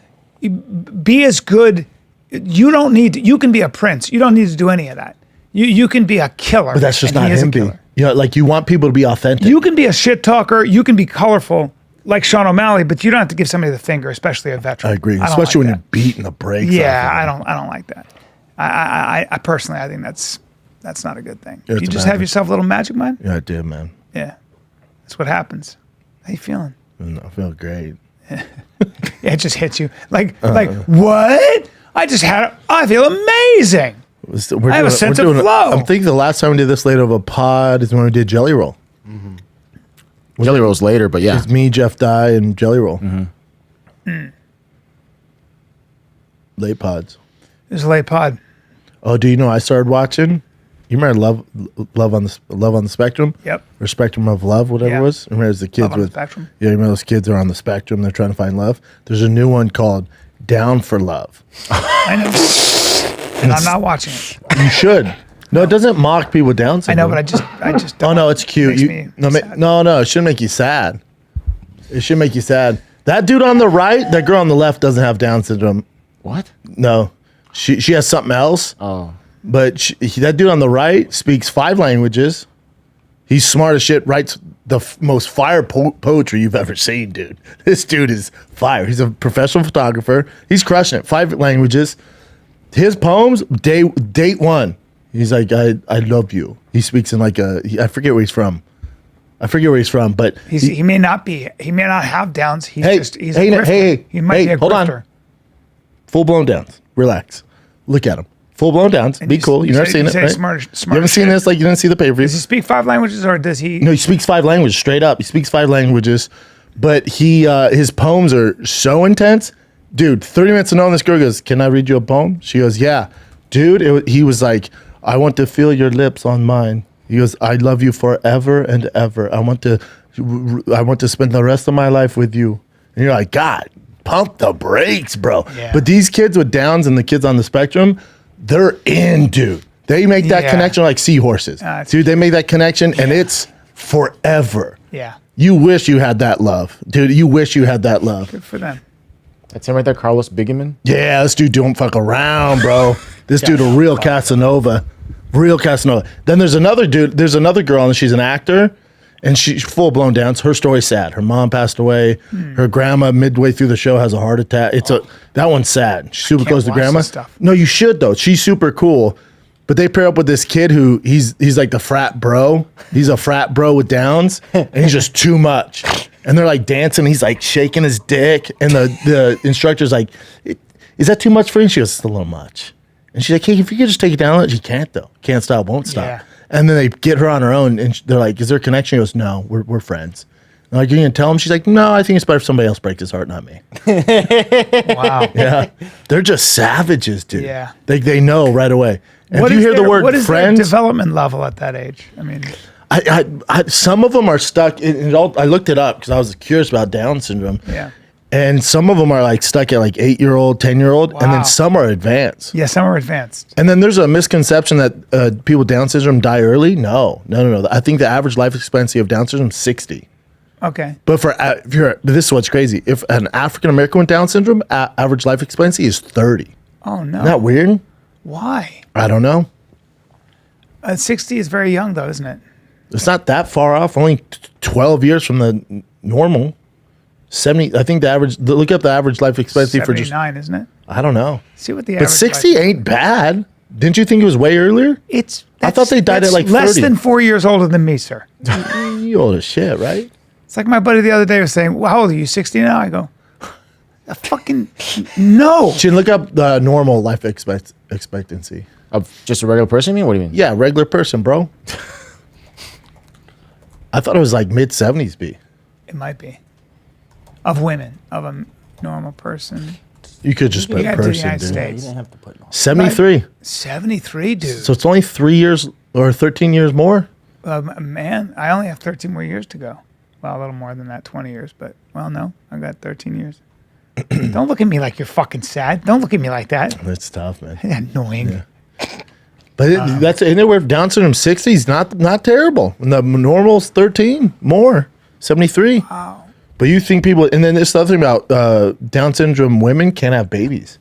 be as good. You don't need to, you can be a prince. You don't need to do any of that. You can be a killer. But that's just and not he is a him being. killer. You know, like you want people to be authentic. You can be a shit talker. You can be colorful like Sean O'Malley, but you don't have to give somebody the finger, especially a veteran. I agree, don't especially like when that. you're beating the brakes. Yeah, off of I don't like that. I personally, I think that's not a good thing. Yeah, You it's a just bad have thing. yourself a little magic mind. Yeah, I did, man. Yeah, that's what happens. How you feeling? I feel great. Yeah, it just hits you like what? I feel amazing. I have a sense of flow. I'm thinking the last time we did this late of a pod is when we did Jelly Roll. Jelly rolls later, but yeah. It's me, Jeff Dye, and Jelly Roll. Late pods. It was a late pod. Oh, do you know I started watching? You remember Love on the Spectrum? Yep. Or Spectrum of Love, whatever Yeah. it was. Remember, the kids Love on the with Spectrum? Yeah, you remember those kids are on the spectrum. They're trying to find love. There's a new one called Down for Love. I know, and I'm not watching it. You should. No, it doesn't mock people with Down I syndrome. know, but I just. Oh Don't. no, it's cute. Makes You, me no, sad. no, it shouldn't make you sad. It should make you sad. That dude on the right, that girl on the left doesn't have Down syndrome. What? No, she has something else. Oh. But that dude on the right speaks 5 languages. He's smart as shit. Writes the most fire poetry you've ever seen, dude. This dude is fire. He's a professional photographer. He's crushing it. 5 languages. His poems, date 1. He's like, I love you. He speaks in like I forget where he's from. But He may not have downs. He's Hey, just he's hey, a grifter. hey, He might hey, be a hold on. grifter. full blown downs. Relax. Look at him. Full blown downs. And Be you- cool. you You've never say- seen you it, say right? smart You haven't seen shit. this? Like you didn't see the pay per view. Does he speak 5 languages or does he? No, he speaks 5 languages straight up. He speaks 5 languages, but he his poems are so intense. Dude, 30 minutes to know, this girl goes, "Can I read you a poem?" She goes, "Yeah." Dude, he was like, "I want to feel your lips on mine." He goes, "I love you forever and ever. I want to spend the rest of my life with you." And you're like, God, pump the brakes, bro. Yeah. But these kids with Downs and the kids on the spectrum, they're in, dude. They make that connection like seahorses. Dude, they make that connection and it's forever. Yeah. You wish you had that love. Dude, you wish you had that love. Good for them. That's him right there, Carlos Bigeman. Yeah, this dude don't fuck around, bro. This dude a real Casanova. Real Casanova. Then there's another dude, there's another girl, and she's an actor, and she's full-blown Downs. Her story's sad. Her mom passed away. Her grandma, midway through the show, has a heart attack. That one's sad. She's super close to watch grandma. this stuff. No, you should, though. She's super cool. But they pair up with this kid who he's like the frat bro. He's a frat bro with Downs, and he's just too much. And they're like dancing. He's like shaking his dick, and the instructor's like, "Is that too much for you?" And she goes, "It's a little much." And she's like, "Hey, if you could just take it down," she can't though. Can't stop, won't stop. Yeah. And then they get her on her own, and they're like, "Is there a connection?" She goes, "No, we're friends." And like, "You're gonna tell him?" She's like, "No, I think it's better if somebody else breaks his heart, not me." Wow. Yeah, they're just savages, dude. Yeah. They know right away. And if you is hear the their- word what is friends, their development level at that age? I mean, I some of them are stuck. I looked it up because I was curious about Down syndrome. yeah. And some of them are like stuck at like 8-year-old, 10-year-old, and Wow. then some are advanced. Yeah, some are advanced. And then there's a misconception that people with Down syndrome die early. No. I think the average life expectancy of Down syndrome is 60. Okay. But this is what's crazy. If an African American with Down syndrome, average life expectancy is 30. Oh, no. Isn't that weird? Why? I don't know. 60 is very young, though, isn't it? It's not that far off. Only 12 years from the normal. 70. I think look up the average life expectancy for just. 79, isn't it? I don't know. See what the But average 60 life- ain't bad. Didn't you think it was way earlier? I thought they died at that's like less 30. than 4 years older than me, sir. You old as shit, right? It's like my buddy the other day was saying, "Well, how old are you? 60 now?" I go, "Fucking no." Should look up the normal life expectancy. Of just a regular person, you mean? What do you mean? Yeah, regular person, bro. I thought it was like mid 70s, B. It might be of women, of a normal person. You could just put You got to the person, United dude. States. have to put no. 73. 73, dude. So it's only 3 years or 13 years more. Man, I only have 13 more years to go. Well, a little more than that, 20 years. But, well, no, I got 13 years. Don't look at me like you're fucking sad. Don't look at me like that. That's tough, man. Annoying. But that's anywhere Down syndrome 60 is not terrible. And the normal's 13 more, 73. Wow. But you think people, and then this other thing about Down syndrome women can't have babies,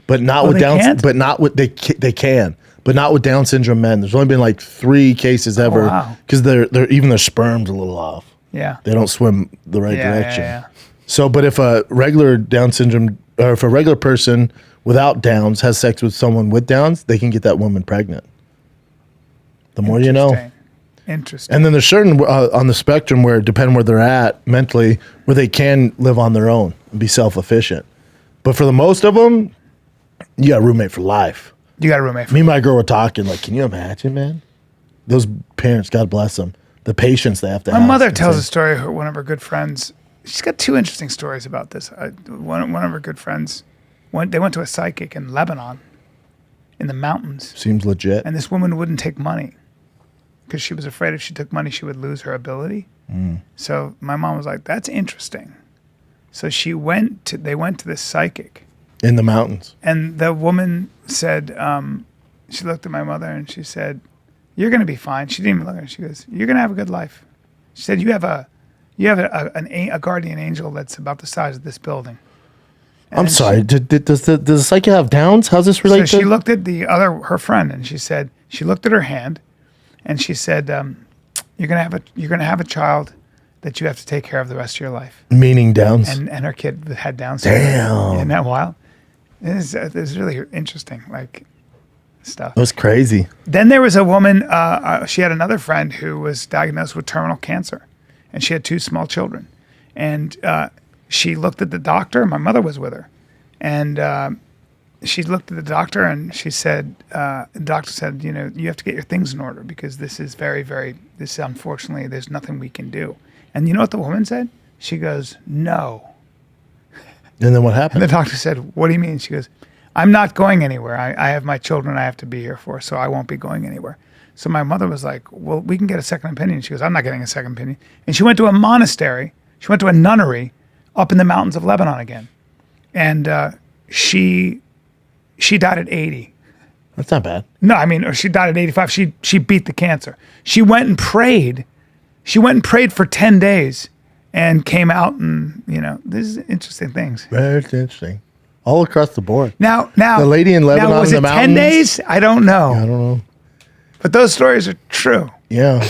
but not with they Down. can't? But not with they can, but not with Down syndrome men. There's only been like 3 cases ever wow. because they're even their sperm's a little off. Yeah. They don't swim the right direction. Yeah. So, but if a regular Down syndrome, or if a regular person without Downs has sex with someone with Downs, they can get that woman pregnant. The more you know. Interesting. And then there's certain on the spectrum where, depending where they're at mentally, where they can live on their own and be self-efficient. But for the most of them, you got a roommate for life. You got a roommate. Me and my girl were talking, like, can you imagine, man? Those parents, God bless them, the patience they have to have. My mother tells a It's story. One of her good friends. She's got 2 interesting stories about this. One of her good friends, they went to a psychic in Lebanon, in the mountains, seems legit. and this woman wouldn't take money because she was afraid if she took money, she would lose her ability. So my mom was like, "That's interesting." So they went to this psychic, In the mountains. and the woman said, she looked at my mother and she said, "You're going to be fine." She didn't even look at her. She goes, "You're going to have a good life." She said, "You have a guardian angel that's about the size of this building." And I'm then sorry. Does the psychic have Downs? How's this relate So to? she looked at her friend, and she looked at her hand, and she said, "You're gonna have a child that you have to take care of the rest of your life." Meaning Downs. And her kid had Down syndrome. Damn. Isn't that wild? It's really interesting, like stuff. That was crazy. Then there was a woman. She had another friend who was diagnosed with terminal cancer, and she had 2 small children. And she looked at the doctor. My mother was with her, and she looked at the doctor, and she said, "The doctor said, you have to get your things in order because this is very, very. This unfortunately, there's nothing we can do." And you know what the woman said? She goes, no. And then what And happened? the doctor said, what do you mean? She goes, I'm not going anywhere. I have my children I have to be here for, so I won't be going anywhere. So my mother was like, well, we can get a second opinion. She goes, I'm not getting a second opinion. And she went to a monastery. She went to a nunnery up in the mountains of Lebanon again. And she died at 80. That's not bad. No, I mean, or she died at 85. She beat the cancer. She went and prayed. She went and prayed for 10 days and came out and, this is interesting things. Very interesting. All across the board. Now, The lady in Lebanon now, was in the it 10 mountains? days? I don't know. I don't know. But those stories are true. Yeah.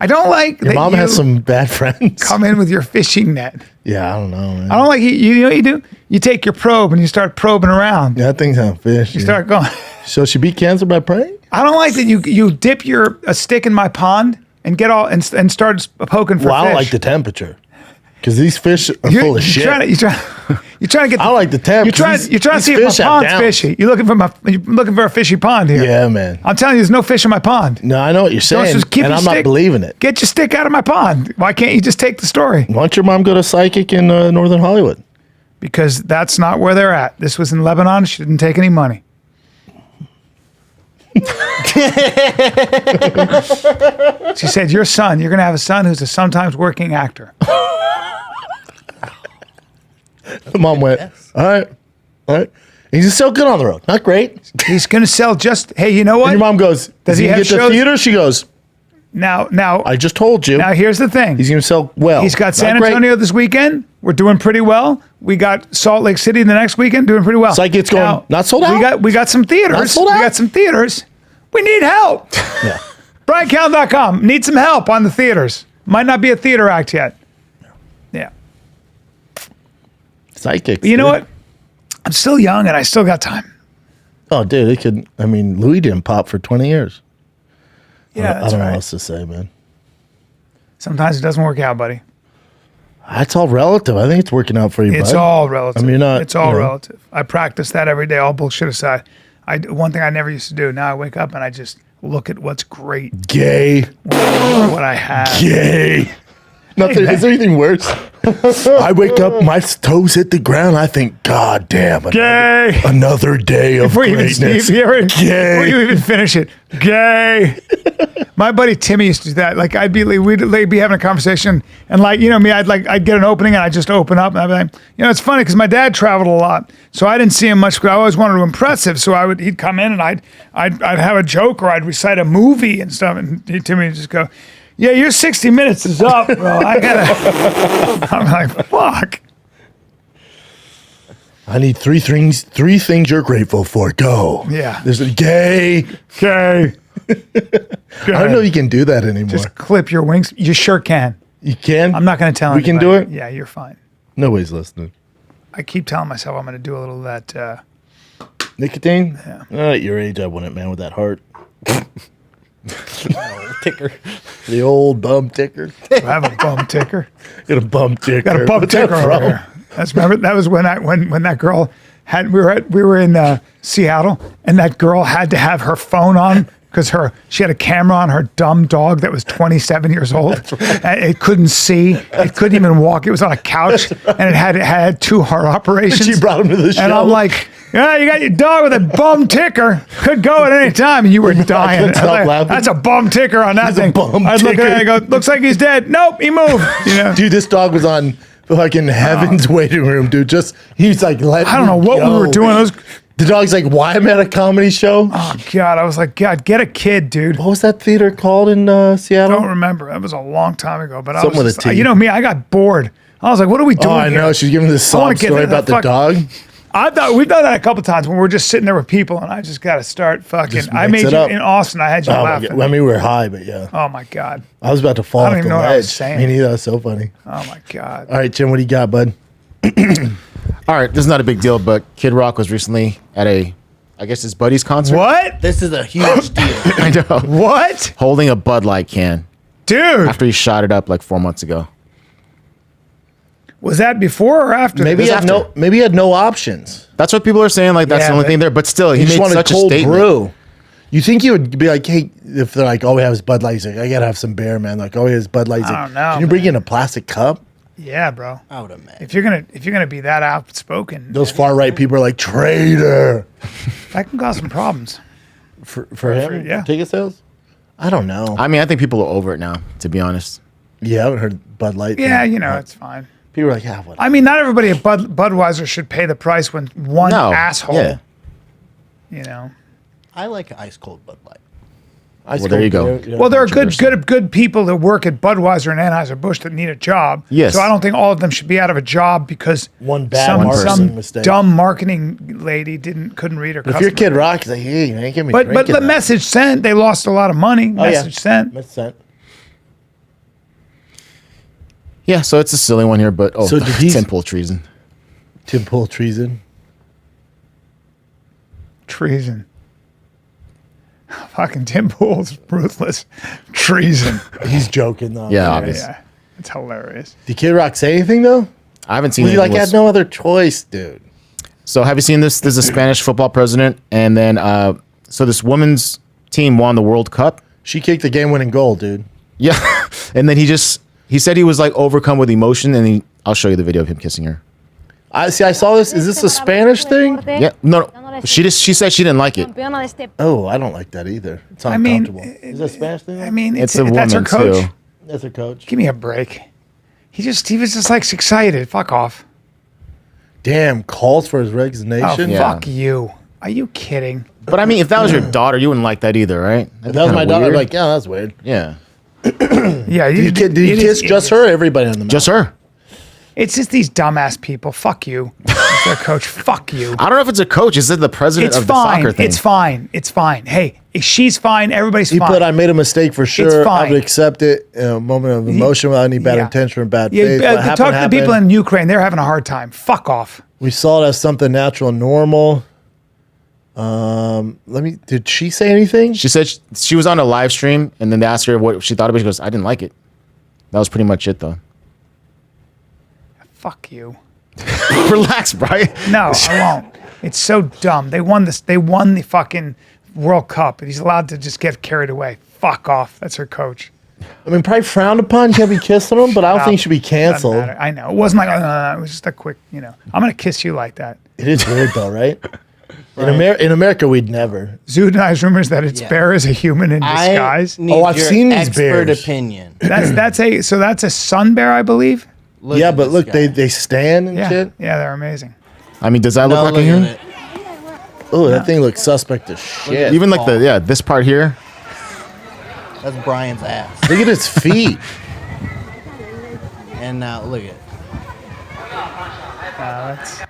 I don't like Your that mom you has some bad friends. come in with your fishing net. Yeah, I don't know, man. I don't like you know what you do? You take your probe and you start probing around. Yeah, that thing's on fish. You start going. So she beat cancer by praying? I don't like that you dip a stick in my pond and get all and start poking for Well, I fish. don't like the temperature. Because these fish are full of shit. You're trying to get. I don't like the temp. You're trying to These see if my fish have pond's downs. fishy. You're looking for a fishy pond here. Yeah, man. I'm telling you, there's no fish in my pond. No, I know what you're Don't saying, just keep and your I'm not stick- believing it. Get your stick out of my pond. Why can't you just take the story? Why don't your mom go to psychic in Northern Hollywood? Because that's not where they're at. This was in Lebanon. She didn't take any money. She said, your son, you're going to have a son who's a sometimes working actor. The mom went, all right. He's still good on the road. Not great. He's going to sell hey, you know what? And your mom goes, does he he have get to shows? theater? She goes, Now, I just told you. now here's the thing. He's going to sell well. He's got Not San great. Antonio this weekend. We're doing pretty well. We got Salt Lake City the next weekend, doing pretty well. Psychic's going, Now, not sold out? We got some theaters. Not sold We out? got some theaters. We need help. Yeah. BryanCallen.com. Need some help on the theaters. Might not be a theater act yet. Yeah. Psychics. But you know dude. what? I'm still young and I still got time. Oh, dude, it could. I mean, Louis didn't pop for 20 years. Yeah, I that's don't know what right. else to say, man. Sometimes it doesn't work out, buddy. That's all relative. I think it's working out for you, It's bud. all relative. I mean, you're not. It's all you know, relative. I practice that every day, all bullshit aside. One thing I never used to do. Now I wake up and I just look at what's great, Gay. what I have. Gay. Nothing. Is there anything worse? I wake up, my toes hit the ground. I think, God damn, Gay. another day of Before you, greatness. before you even finish it, gay. My buddy Timmy used to do that. Like we'd be having a conversation, and like me, I'd get an opening, and I'd just open up, and I'd be like, it's funny because my dad traveled a lot, so I didn't see him much. But I always wanted to impress him, so he'd come in, and I'd have a joke or I'd recite a movie and stuff, and Timmy would just go, "Yeah, your 60 minutes is up, bro. I gotta." I'm like, "Fuck." I need three things you're grateful for. Go. Yeah. There's a gay. Okay. I don't know if you can do that anymore. Just clip your wings. You sure can. You can? I'm not going to tell We can anybody. do it? Yeah, you're fine. Nobody's listening. I keep telling myself I'm going to do a little of that. Nicotine? Yeah. At your age, I wouldn't, man, with that heart. Ticker. The old bum ticker. I have a bum ticker. Got a bum ticker. Got a bum What's that ticker over from? here. That was when that girl had we were in Seattle, and that girl had to have her phone on because she had a camera on her dumb dog that was 27 years old. And it couldn't see. It couldn't even walk. It was on a couch, and it had 2 heart operations. She brought him to the show. And I'm like, yeah, you got your dog with a bum ticker. Could go at any time. And you were dying. couldn't stop I was like, laughing. that's a bum ticker on that He's a thing. bum I'd look at it and ticker. go, looks like he's dead. Nope, he moved. Dude, this dog was on fucking heaven's waiting room, dude. He's like, I don't know what we were doing. The dog's like, why am I at a comedy show? Oh, God. I was like, God, get a kid, dude. What was that theater called in Seattle? I don't remember. That was a long time ago. But Something I was with just, a T. you know me, I got bored. I was like, what are we doing Oh, I here? know. She's giving this I wanna sob get story the about the fuck- dog. We've done that a couple times when we're just sitting there with people, and I just got to start fucking. Just I mix made it you up. in Austin. I had you Oh, my laughing. God. I mean, we were high, but yeah. Oh, my God. I was about to fall I off don't even the know what I was ledge. saying. Me neither. That was so funny. Oh, my God. All right, Jim, what do you got, bud? All right, this is not a big deal, but Kid Rock was recently at I guess his buddy's concert. What? This is a huge deal. I know. What? Holding a Bud Light can Dude. after he shot it up like 4 months ago. Was that before or after? Maybe he this? had no options. That's what people are saying. Like that's Yeah, the only but thing there. But still, He he just made wanted such a cold statement. brew. You think he would be like, hey, if they're like, oh, we have his Bud Light. He's like, I gotta have some beer, man. Like, oh, he has Bud Light. He's I like, don't know, can you bring in a plastic cup? Yeah, bro. I would imagine. If you're gonna be that outspoken, Those far right people are like traitor that can cause some problems. for him. yeah. Ticket sales. I don't know. I mean, I think people are over it now, to be honest. Yeah, I haven't heard Bud Light. Yeah, thing. it's fine. People are like, yeah, what? I mean, not everybody at Budweiser should pay the price when one No. asshole. Yeah. I like ice cold Bud Light. Well, there you go. Well, there are good people that work at Budweiser and Anheuser-Busch that need a job. Yes. So I don't think all of them should be out of a job because One bad some marketing mistake. dumb marketing lady couldn't read her. If your Kid Rock, he's like, hey, you ain't give me. but the that. message sent, they lost a lot of money. Oh, Message sent. Message sent. Yeah, so it's a silly one here, but So did he- temple treason. Tim Pool treason. Treason. Fucking Tim Pool's ruthless treason. He's joking though. Yeah, obviously. Yeah, it's hilarious. Did Kid Rock say anything though? I haven't seen Was he like, anything I had no other choice, dude? So have you seen this? There's a Spanish football president, and then so this women's team won the World Cup. She kicked the game-winning goal, dude. Yeah, and then he said he was like overcome with emotion, and I'll show you the video of him kissing her. I saw this. Is this a Spanish thing? Yeah, no. She said she didn't like it. Oh, I don't like that either. It's I mean, uncomfortable. Is that a Spanish thing? I mean, It's a that's her woman coach. too. That's her coach. Give me a break. He was just like excited. Fuck off. Damn, calls for his Oh, resignation. Yeah. fuck you. Are you kidding? But I mean, if that was your daughter, you wouldn't like that either, right? If that was my daughter, I'd be like, yeah, that's weird. Yeah, Yeah, Did you kiss just her or everybody on the mouth? just her. It's just these dumbass people. Fuck you. It's their coach. Fuck you. I don't know if it's a coach. Is it the president It's of the fine. soccer thing? It's fine. It's fine. Hey, if she's fine. Everybody's He fine. put, I made a mistake for sure. I fine. would accept it in a moment of emotion without any bad Yeah. intention or bad Yeah, faith. What happened, talk to the people happened. in Ukraine. They're having a hard time. Fuck off. We saw it as something natural and normal. Did she say anything? She said she was on a live stream, and then they asked her what she thought of it. She goes, "I didn't like it." That was pretty much it, though. Fuck you. Relax, Bryan. No, I won't. It's so dumb. They won this. They won the fucking World Cup, and he's allowed to just get carried away. Fuck off. That's her coach. I mean, probably frowned upon. You can't be kissing him, but I don't think he should be Doesn't canceled. matter. I know. It wasn't like, it was just a quick, I'm going to kiss you like that. It is weird though, right? In America, we'd never. Zood denies rumors that its Yeah. bear is a human in disguise. I need Oh, I've your seen these expert bears. opinion. That's a sun bear, I believe. Look Yeah, at but this look, guy. they stand and Yeah. shit. Yeah, they're amazing. I mean, does that look No, like a look at human? it. Oh, that thing looks suspect as shit. Even like this part here. That's Brian's ass. Look at its feet. And now look at it.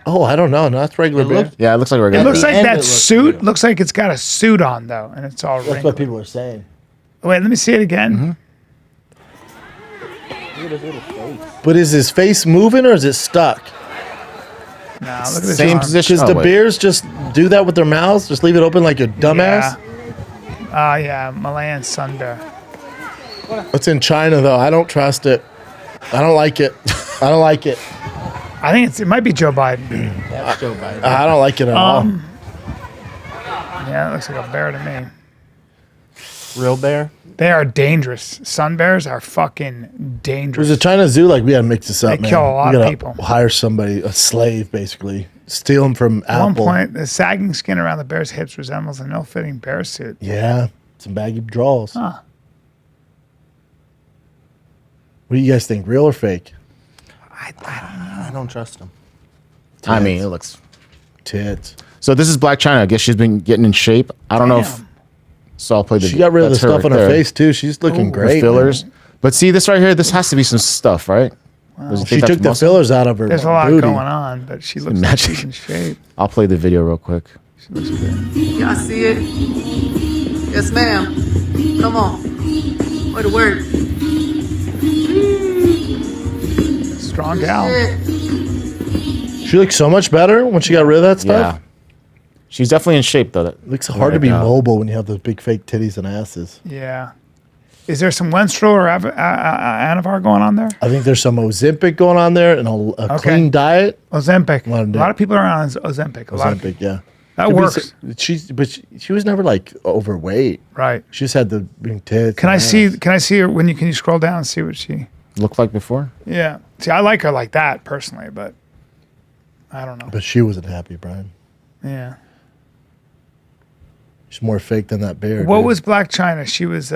Oh, I don't know. No, that's regular It bear. looked- Yeah, it looks like we're It gonna. looks the like end, that it looks suit beautiful. looks like it's got a suit on though, and it's all That's wrinkled. what people are saying. Wait, let me see it again. But is his face moving or is it stuck? No, look at this Same arm. position. Because Oh, the wait. bears just do that with their mouths, just leave it open like a dumbass. Yeah, Malayan sun bear. It's in China though. I don't trust it. I don't like it. I don't like it. I think it might be Joe Biden. That's Joe Biden. I don't like it at all. Yeah, it looks like a bear to me. Real bear? They are dangerous. Sun bears are fucking dangerous. There's a China zoo. Like we gotta mix this up, They man. kill a lot we of gotta people. Hire somebody, a slave, basically, steal them from At one Apple. point, the sagging skin around the bear's hips resembles an ill-fitting bear suit. Yeah, some baggy draws. Huh. What do you guys think? Real or fake? I don't trust him. I mean, it looks. Tits. So this is Black China. I guess she's been getting in shape. I don't know if. Damn. So I'll play the. She got rid of the that's stuff right on her there. face too. She's looking Ooh, great. The fillers. man. But see this right here. This has to be some stuff, right? Does it She think that's took the muscle? fillers out of her. There's a lot booty. going on, but she looks like Magic. she's in shape. I'll play the video real quick. She looks good. Y'all see it? Yes, ma'am. Come on. Way to work. Strong gal. She looks so much better when she got rid of that Yeah. stuff. She's definitely in shape though. It looks hard to be mobile when you have those big fake titties and asses. Yeah. Is there some Wenstrel or Anavar going on there? I think there's some Ozempic going on there and a Okay. clean diet. Ozempic. Lot of A lot of people are on Ozempic. A lot of Ozempic, yeah. That Could be works. She was never like overweight. Right. She just had the big tits. Can I and see? ass. Can I see her when you? Can you scroll down and see what she? looked like before. Yeah. See, I like her like that personally, but I don't know. But she wasn't happy, Brian. Yeah. She's more fake than that bear. What dude. was Black China? She was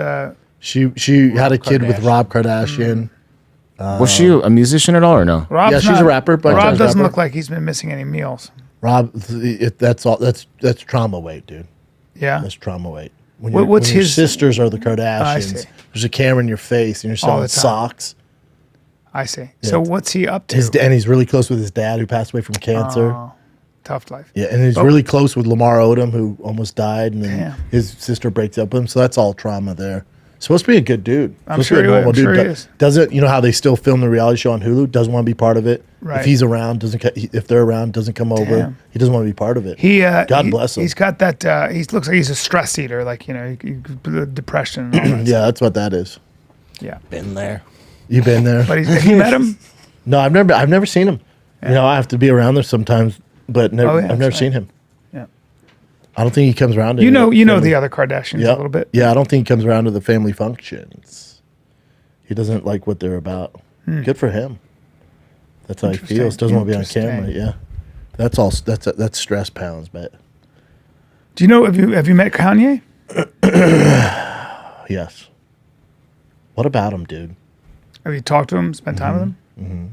she had a kid with Rob Kardashian. Was she a musician at all or no? Rob's Yeah, she's not- a rapper, but Rob she's a doesn't rapper. look like he's been missing any meals. Rob, that's all. That's trauma weight, dude. Yeah. That's trauma weight. When, What's when your his- sisters are the I Kardashians? see. There's a camera in your face, and you're All selling the time. socks. I see. So what's he up to? And he's really close with his dad, who passed away from cancer. Oh, tough life. Yeah, and he's really close with Lamar Odom, who almost died, and then Damn. his sister breaks up with him. So that's all trauma there. Supposed to be a good dude. I'm Supposed to be a sure he- normal I'm sure dude. he is. Doesn't you know how they still film the reality show on Hulu? Doesn't want to be part of it. Right. If he's around, if they're around, doesn't come over. Damn. He doesn't want to be part of it. God bless him. He's got that. He looks like he's a stress eater, like depression. And all that Yeah, that's what that is. stuff. Yeah. Been there. You've been there. But have you met him? No, I've never seen him. You know, I have to be around there sometimes, but never, Oh, yeah, I've never that's seen him. Yeah. I don't think he comes around. To You know family- the other Kardashians Yeah. a little bit. Yeah, I don't think he comes around to the family functions. He doesn't like what they're about. Good for him. That's how he Interesting. feels. Doesn't want to be on Interesting. camera. Yeah, that's all. That's stress pounds, but Do you know? Have you met Kanye? yes. What about him, dude? Have you talked to him? Spent time with him? Mm-hmm.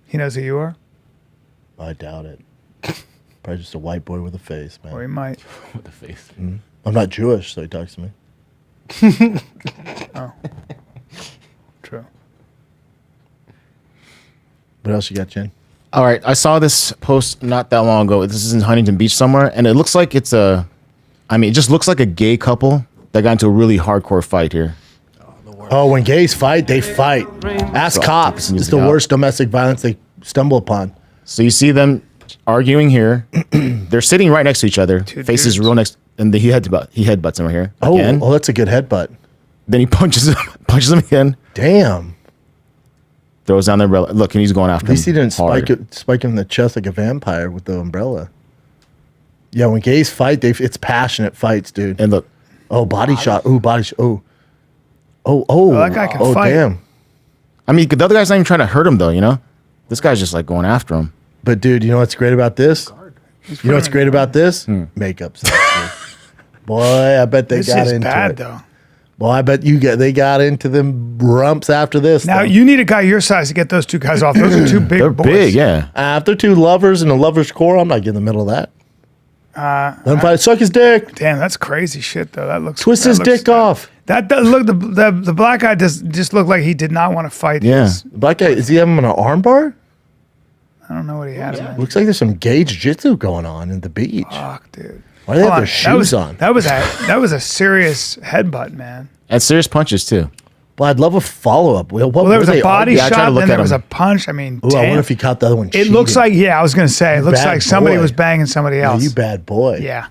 He knows who you are, I doubt it. Probably just a white boy with a face, man. or he might. With the face. I'm not Jewish, so he talks to me. True. What else you got, Jen? All right, I saw this post not that long ago. This is in Huntington Beach somewhere, and it looks like it just looks like a gay couple that got into a really hardcore fight here. Oh, when gays fight, they fight. Ask cops. It's the worst domestic violence they stumble upon. So you see them arguing here. They're sitting right next to each other, faces dudes. real next, and he headbutts him right here Oh, again. that's a good headbutt. Then he punches him again, Damn. throws down the umbrella. Look, and he's going after At least he him didn't hard. spike him in the chest like a vampire with the umbrella. Yeah, when gays fight, it's passionate fights, dude. And look, Oh, body shot. Ooh, body shot. Oh, that guy can fight. Damn. I mean, the other guy's not even trying to hurt him though. You know, this guy's just like going after him. But dude, you know what's great about this? You know what's great about this? Makeup stuff. Dude. Boy, I bet they This got is into bad it. though. Boy, I bet they got into them rumps after this. Now though. you need a guy your size to get those two guys off. Those are two big They're boys. big, yeah. After two lovers and a lover's core, I'm not getting in the middle of that. Let him fight. Suck his dick. Damn, that's crazy shit though. That looks Twist that his looks dick bad. off. That does look the black guy just looked like he did not want to fight. Yeah. his- Black guy, is he having him on an arm bar? I don't know what he had. Man. Looks like there's some gay jiu-jitsu going on in the beach. Fuck, dude. Why do they have Hold their shoes on? That was a serious headbutt, man. And serious punches too. Well, I'd love a follow-up. Well, Well, there was a body Yeah, I tried to shot, look then at there was a him. punch. I mean, Ooh, I damn. wonder if he caught the other one. It looks like, yeah, I was gonna say, it looks bad like somebody boy. was banging somebody Yeah, else. you bad boy. Yeah.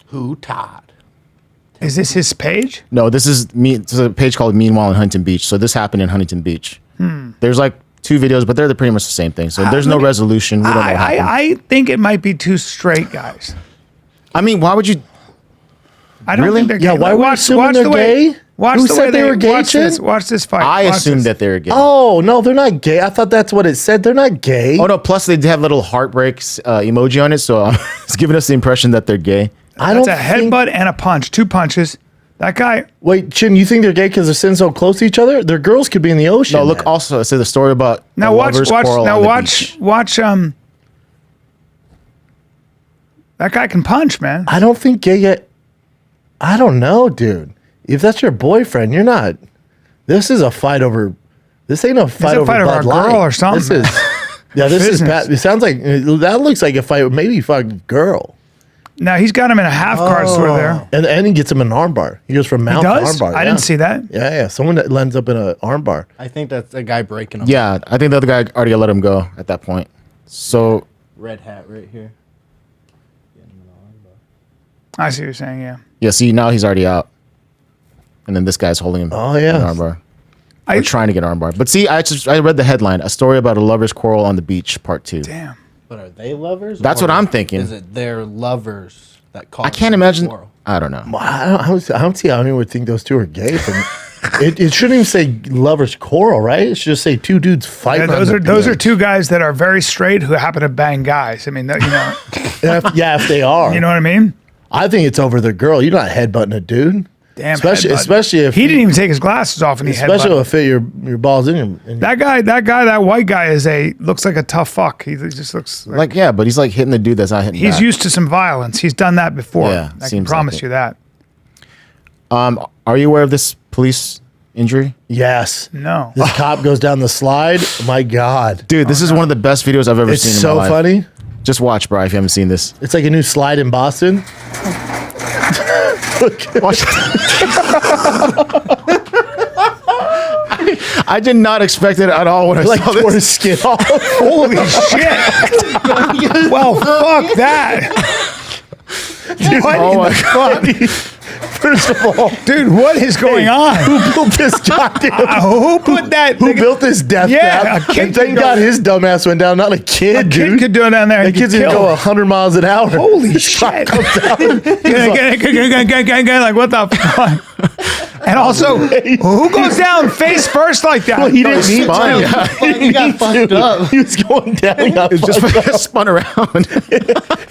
Who Todd? Is this his page? No, this is me. This is a page called Meanwhile in Huntington Beach. So this happened in Huntington Beach. There's like two videos, but they're pretty much the same thing. So there's no resolution. We don't know what happened. I think it might be two straight guys. I mean, why would you? I don't Really? think they're gay. Yeah, why are we assuming they're gay? Watch Who the said way they were gay, watch Chin? this. Watch this fight. I Watch assumed this. that they were gay. Oh, no, they're not gay. I thought that's what it said. They're not gay. Oh no! Plus they have little heartbreaks emoji on it, so it's giving us the impression that they're gay. I That's don't a think- headbutt and a punch. Two punches. That guy. Wait, Chin, you think they're gay because they're sitting so close to each other? Their girls could be in the ocean. No, look. man. Also, it says a story about Now a watch. lover's Watch. quarrel Now on the watch. beach. Watch. That guy can punch, man. I don't think gay yet. I don't know, dude. If that's your boyfriend, you're not. This is a fight over. This ain't a fight over fight over Bud a Light. girl or something, This is. Yeah, this is. Business. It sounds like that looks like a fight. Maybe fuck girl. Now he's got him in a half guard sort of there. And he gets him an armbar. He goes from He mount to does. armbar. I didn't see that. Yeah. Someone that ends up in an armbar. I think that's a guy breaking him. Yeah, I think the other guy already let him go at that point. So Red hat right here. I see what you're saying. Yeah. yeah, see now he's already out, and then this guy's holding him. Oh, yeah. an armbar. I Or trying to get an armbar. But see, I read the headline: a story about a lover's quarrel on the beach, part 2. damn. But are they lovers? That's or what I'm thinking. Is it their lovers that cause I can't the imagine. quarrel? I don't know. I don't see how anyone would think those two are gay. From, It shouldn't even say lovers quarrel, right? It should just say two dudes fighting. Those are two guys that are very straight who happen to bang guys. I mean, you know. if they are. You know what I mean? I think it's over the girl. You're not headbutting a dude. Damn. Especially if he didn't even take his glasses off and he especially headbutted. if fit your balls in your. That white guy looks like a tough fuck. He just looks Like, yeah, but he's like hitting the dude that's not hitting he's back. used to some violence. He's done that before. Yeah, I can seems promise like you it. that. Are you aware of this police injury? Yes. No. This cop goes down the slide. My God. Dude, this is one of the best videos I've ever It's seen in so my life. funny. Just watch, bro, if you haven't seen this. It's like a new slide in Boston. Watch. I did not expect it at all when I Like saw tore this. his skin off. Holy shit. Well, fuck that. What Oh in my the fuck? First of all, Dude, what is going on? who built this goddamn? Who put that? Who built this death Yeah, trap? a kid And thank could go- God his dumbass went down, not a kid, A dude. kid could do it down there. That and kid's get gonna go killed. 100 miles an hour. Holy This cop shit. comes out. Like, what the fuck? And also, who goes down face first like that? Well, he didn't need spine, to. yeah. He got fucked up. He was going down. He got It fucked up. just spun around.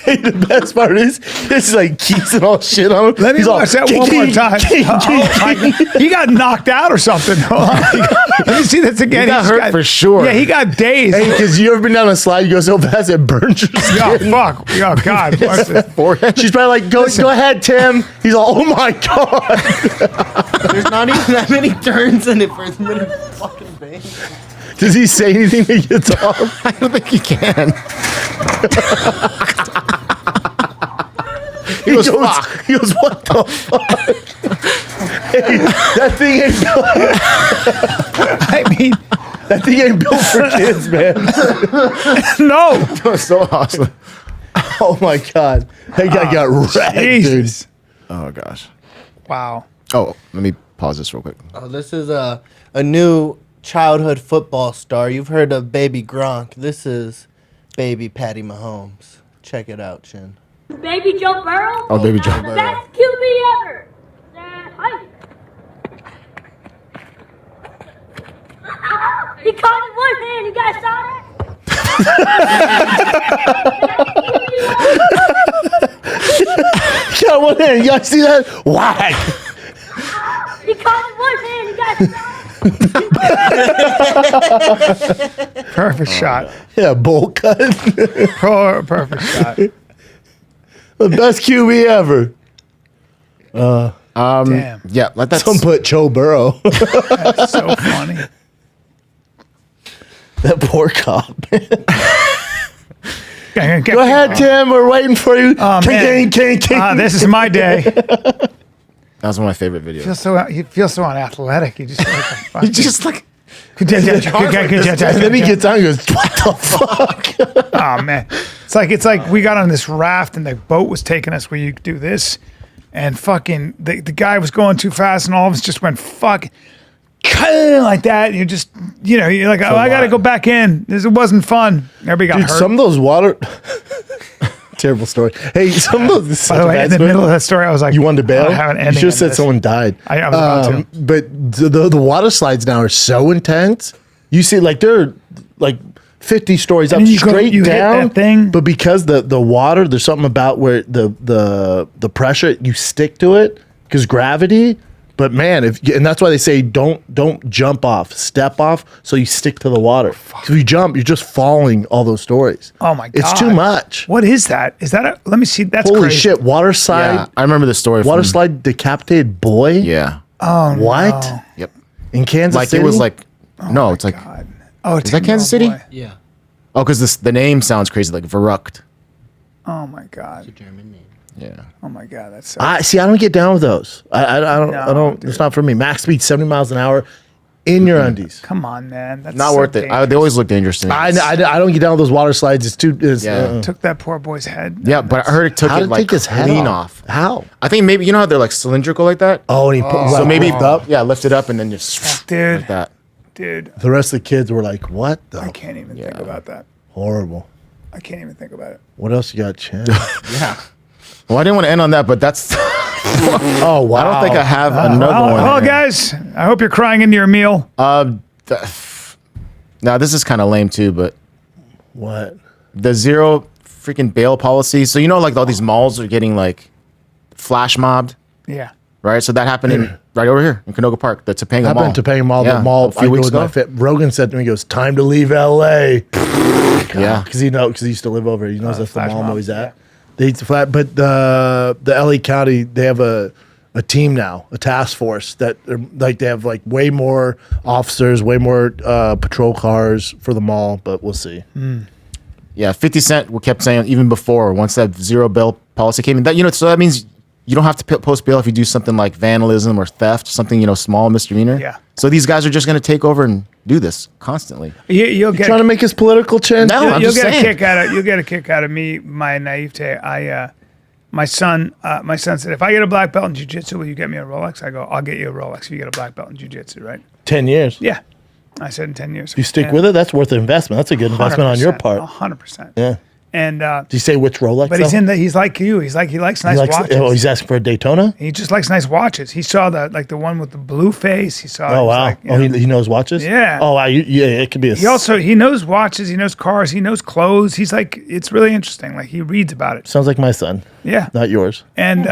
Hey, the best part is, this is like keys and all shit on him. Let me He's all, watch that "Key, one more key, time. key, Oh my key." God. He got knocked out or something. Let me see this again. He got He's hurt for sure. Yeah, he got dazed. Hey, because you ever been down a slide, you go so fast it burns your Oh, skin. fuck. Oh, God. What's this? Forehead. She's probably like, go ahead, Tim. He's all, oh my God. There's not even that many turns in it for as many fucking things. Does he say anything when he gets off? I don't think he can. He goes, what the fuck? Hey, that thing ain't built, I mean, that thing ain't built for kids, man. no. That was so awesome. Oh my God. That guy got wrecked, dude. Jesus. Oh, gosh. Wow. Oh, let me pause this real quick. Oh, this is a new childhood football star. You've heard of Baby Gronk. This is Baby Patty Mahomes. Check it out, Chin. Baby Joe Burrow? Oh, Baby Joe The Burrow. best QB ever. Hi. He caught it one hand. You guys saw that? Got one hand. You guys see that? Whack. He caught it one hand. You guys saw it? Perfect shot. Yeah, bowl cut. Perfect shot. The best QB ever. Damn. Yeah, let that. Some put Joe Burrow. That's so funny. That poor cop. Go Go ahead, Tim. We're waiting for you. Oh, man. This is my day. That was one of my favorite videos. You feel so unathletic. You just feel like a fucking- Just like And then he gets on and goes, what the fuck? Oh man, it's like we got on this raft and the boat was taking us where you do this, and fucking the guy was going too fast and all of us just went fuck like that. And you're like, oh, I gotta go back in. It wasn't fun. Everybody got Dude, hurt. some of those water... Terrible story. Hey, some of those... By the way, in the middle of that story, I was like, You wanted to bail? I have an You ending should have in said this. someone died. I was about to. But the water slides now are so intense. You see, like, they're like 50 stories up And you go- straight you hit down. that thing. But because the water, there's something about where the pressure, you stick to it because gravity. But man, and that's why they say don't jump off, step off, so you stick to the water. If you jump, you're just falling all those stories. Oh my god, it's too much. What is that? Is that let me see? That's Holy crazy. shit! Water slide, yeah, I remember the story. water from, slide, decapitated boy. Yeah. Oh What? no. Yep. In Kansas Like City? it was like no, it's like God. Oh, is that Kansas City? Yeah. Oh, because the name sounds crazy, like Verrucht. Oh my god. German name. Yeah. Oh my god. That's so. I don't get down with those. I don't. No, I don't. It's not for me. Max speed 70 miles an hour in your undies. Come on, man. That's Not so worth it. They dangerous. always look dangerous to me. I don't get down with those water slides. It's too. Yeah. Took that poor boy's head. Yeah, but I heard it took How it did like take his head clean off? off. How? I think maybe you know how they're like cylindrical like that. Oh, and he put So maybe lift up. yeah, lift it up and then just Dude. like that. Dude, The rest of the kids were like, "What the I can't even think about that. horrible." I can't even think about it. What else you got, Chan? Yeah. Well, I didn't want to end on that, but that's Oh wow! I don't think I have another one. Well, here. guys, I hope you're crying into your meal. Now this is kind of lame too, but What? the zero freaking bail policy. So like all these malls are getting like flash mobbed, Yeah. right? So that happened in right over here in Canoga Park, the Topanga Mall. Happened to Topanga Mall. Yeah, The mall. a few weeks ago. Rogan said to me, he goes, "Time to leave L.A." Yeah, because he used to live over here. He knows that's the Flash mall I'm mob, always at. yeah. They eat the flat, but the LA County, they have a team now, a task force that like they have like way more officers, way more patrol cars for the mall. But we'll see. yeah. 50 Cent kept saying even before once that zero bail policy came in that so that means you don't have to post bail if you do something like vandalism or theft, something small misdemeanor. Yeah. So these guys are just going to take over and do this constantly. You'll get Trying to make his political chin. No. I'm you'll just get saying. you'll get a kick out of me, my naivete. My son said, if I get a black belt in jiu-jitsu, will you get me a Rolex? I go, I'll get you a Rolex if you get a black belt in jiu-jitsu, right? 10 years. Yeah. I said in 10 years. If you stick with it, that's worth the investment. That's a good investment on your part. 100%. Yeah. And Do you say which Rolex? but he's like you. He's like he likes nice watches. He's asking for a Daytona. He just likes nice watches. He saw the one with the blue face. He saw. Oh wow! Like, you know. He knows watches. Yeah. Oh wow! Yeah, it could be a. He knows watches. He knows cars. He knows clothes. He's like, it's really interesting. Like he reads about it. Sounds like my son, Yeah. not yours. And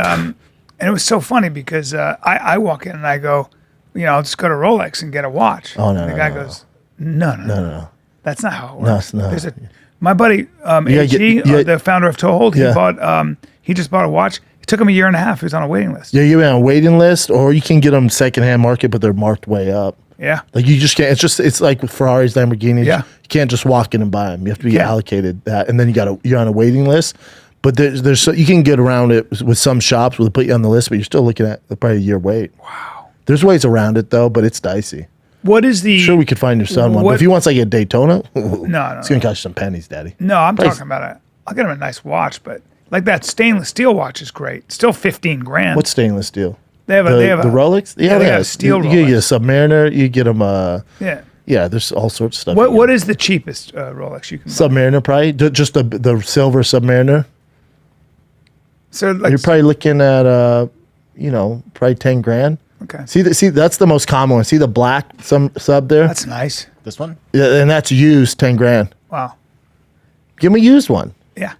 it was so funny because I walk in and I go, I'll just go to Rolex and get a watch. Oh, no, And the no, guy no, goes, no. That's not how it works. No. There's my buddy gotta AG, get- the founder of Toehold, Yeah. he just bought a watch. It took him a year and a half. He was on a waiting list. Yeah, you're on a waiting list, or you can get them secondhand market, but they're marked way up. Yeah. Like you just can't. It's like with Ferraris, Lamborghinis. Yeah. You can't just walk in and buy them. You have to be Yeah. allocated that, and then you're on a waiting list. But there's you can get around it with some shops where they put you on the list, but you're still looking at probably a year wait. Wow. There's ways around it though, but it's dicey. What is the? Sure, we could find your son one. But What- if he wants like a Daytona, No. it's gonna cost you some pennies, Daddy. No, I'm Price. talking about I'll get him a nice watch, but like that stainless steel watch is great. Still 15 grand. What's stainless steel? they have The Rolex? Yeah, they got a steel You get a Rolex. Submariner. You get them. Yeah. Yeah, there's all sorts of stuff. What is the cheapest Rolex you can buy? Submariner? Probably just the silver Submariner. So like, You're probably looking at probably 10 grand. okay. See that's the most common one. See the black sub there? That's nice. This one? Yeah, and that's used 10 grand. Wow. Give me a used one. Yeah.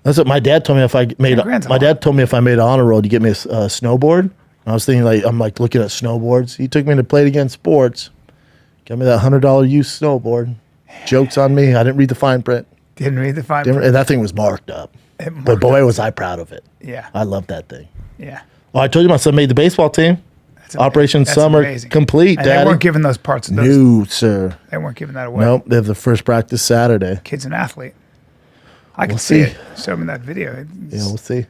That's what my dad told me. If I made 10 grand's a my lot. dad told me if I made an honor roll, you get me a snowboard. And I was thinking I'm looking at snowboards. He took me to Play It Again Sports. Got me that $100 used snowboard. Jokes on me. I didn't read the fine print. Didn't read the fine print. And that thing was marked up. It But marked boy, was I proud of it. Yeah. I love that thing. Yeah. Oh, I told you my son made the baseball team. That's amazing. Operation That's Summer amazing. complete, And they Daddy. weren't giving those parts of those. No, sir. They weren't giving that away. Nope. They have the first practice Saturday. Kid's an athlete. I can We'll see see. it. Showed me that video. Yeah, we'll see.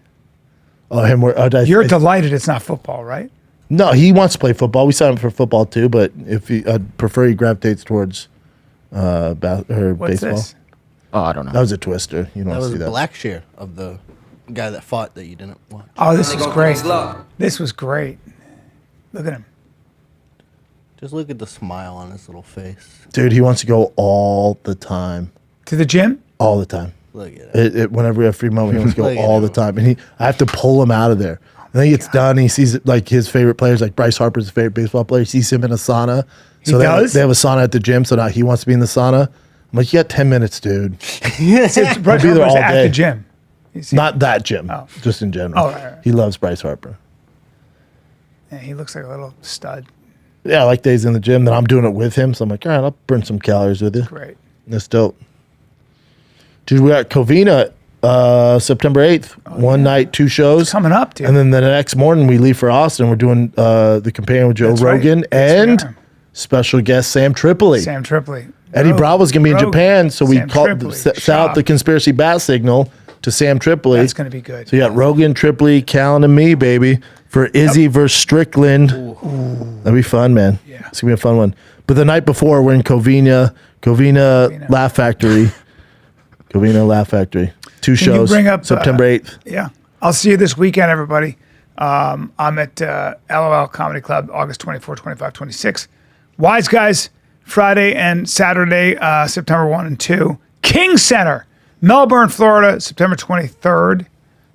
Oh, him. You're delighted it's not football, right? No, he wants to play football. We signed him for football too, but if I'd prefer he gravitates towards What's baseball. this? Oh, I don't know. That was a twister. You don't That was see that. black share of the guy that fought that you didn't watch. Oh, this was great. This was great. Look at him. Just look at the smile on his little face. Dude, he wants to go all the time. To the gym? All the time. Look at it. Whenever we have free moment, he wants to go Look at all the him. time. And I have to pull him out of there. And then he gets done. He sees like his favorite players, like Bryce Harper's favorite baseball player. He sees him in a sauna. So He does? They have a sauna at the gym. So now he wants to be in the sauna. I'm like, you got 10 minutes, dude. Bryce be there Harper's all at day. the gym. You see- Not that gym, Oh. just in general. Oh, right. He loves Bryce Harper. Yeah, he looks like a little stud. Yeah, I like days in the gym. Then I'm doing it with him. So I'm like, all right, I'll burn some calories with you. Great. That's dope. Dude, we got Covina September 8th. One night, 2 shows. Coming up, dude. And then the next morning, we leave for Austin. We're doing the Companion with Joe That's right. Rogan Yes, and we are. special guest Sam Tripoli. Sam Tripoli. Eddie Bravo's going to be in Rogan. Japan. So we Sam called Tripoli. set out Schaub. the conspiracy bat signal to Sam Tripoli. That's going to be good. So you got Rogan, Tripoli, Callen, and me, baby, for Izzy versus Strickland. That'd be fun, man. Yeah. It's going to be a fun one. But the night before, we're in Covina Laugh Factory. Covina Laugh Factory. 2 Can you shows. bring up, September 8th. Yeah. I'll see you this weekend, everybody. I'm at LOL Comedy Club, August 24, 25, 26. Wise Guys, Friday and Saturday, September 1 and 2. King Center, Melbourne, Florida, September 23rd.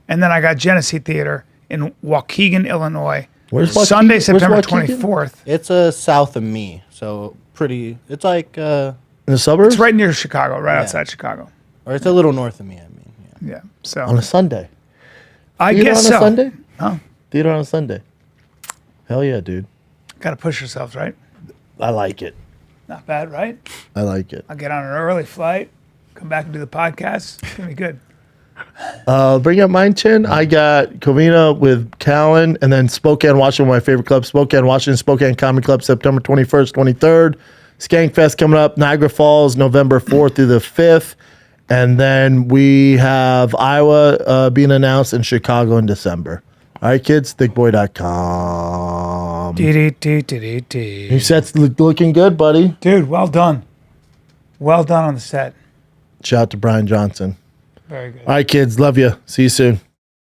And then I got Genesee Theater in Waukegan, Illinois. Where's Sunday, Waukegan? September Where's Waukegan? 24th. It's south of me, so pretty. It's like, In the suburbs? It's right near Chicago, right outside Chicago. or it's a little north of me. I mean, yeah. Yeah. So On a Sunday. I Theater guess on a so. Sunday? Huh? Theater on a Sunday. Hell yeah, dude. Got to push yourselves, right? I like it. Not bad, right? I like it. I'll get on an early flight, come back and do the podcast. It's gonna be good. Bring up mine, Chin. I got Covina with Callen, and then Spokane, Washington, my favorite club. Spokane, Washington, Spokane Comedy Club, September 21st, 23rd. Skankfest coming up, Niagara Falls, November 4th through the 5th. And then we have Iowa being announced in Chicago in December. All right, kids, thickboy.com. New set's looking good, buddy. Dude, well done. Well done on the set. Shout out to Bryan Johnson. Very good. All right, kids, love you. See you soon.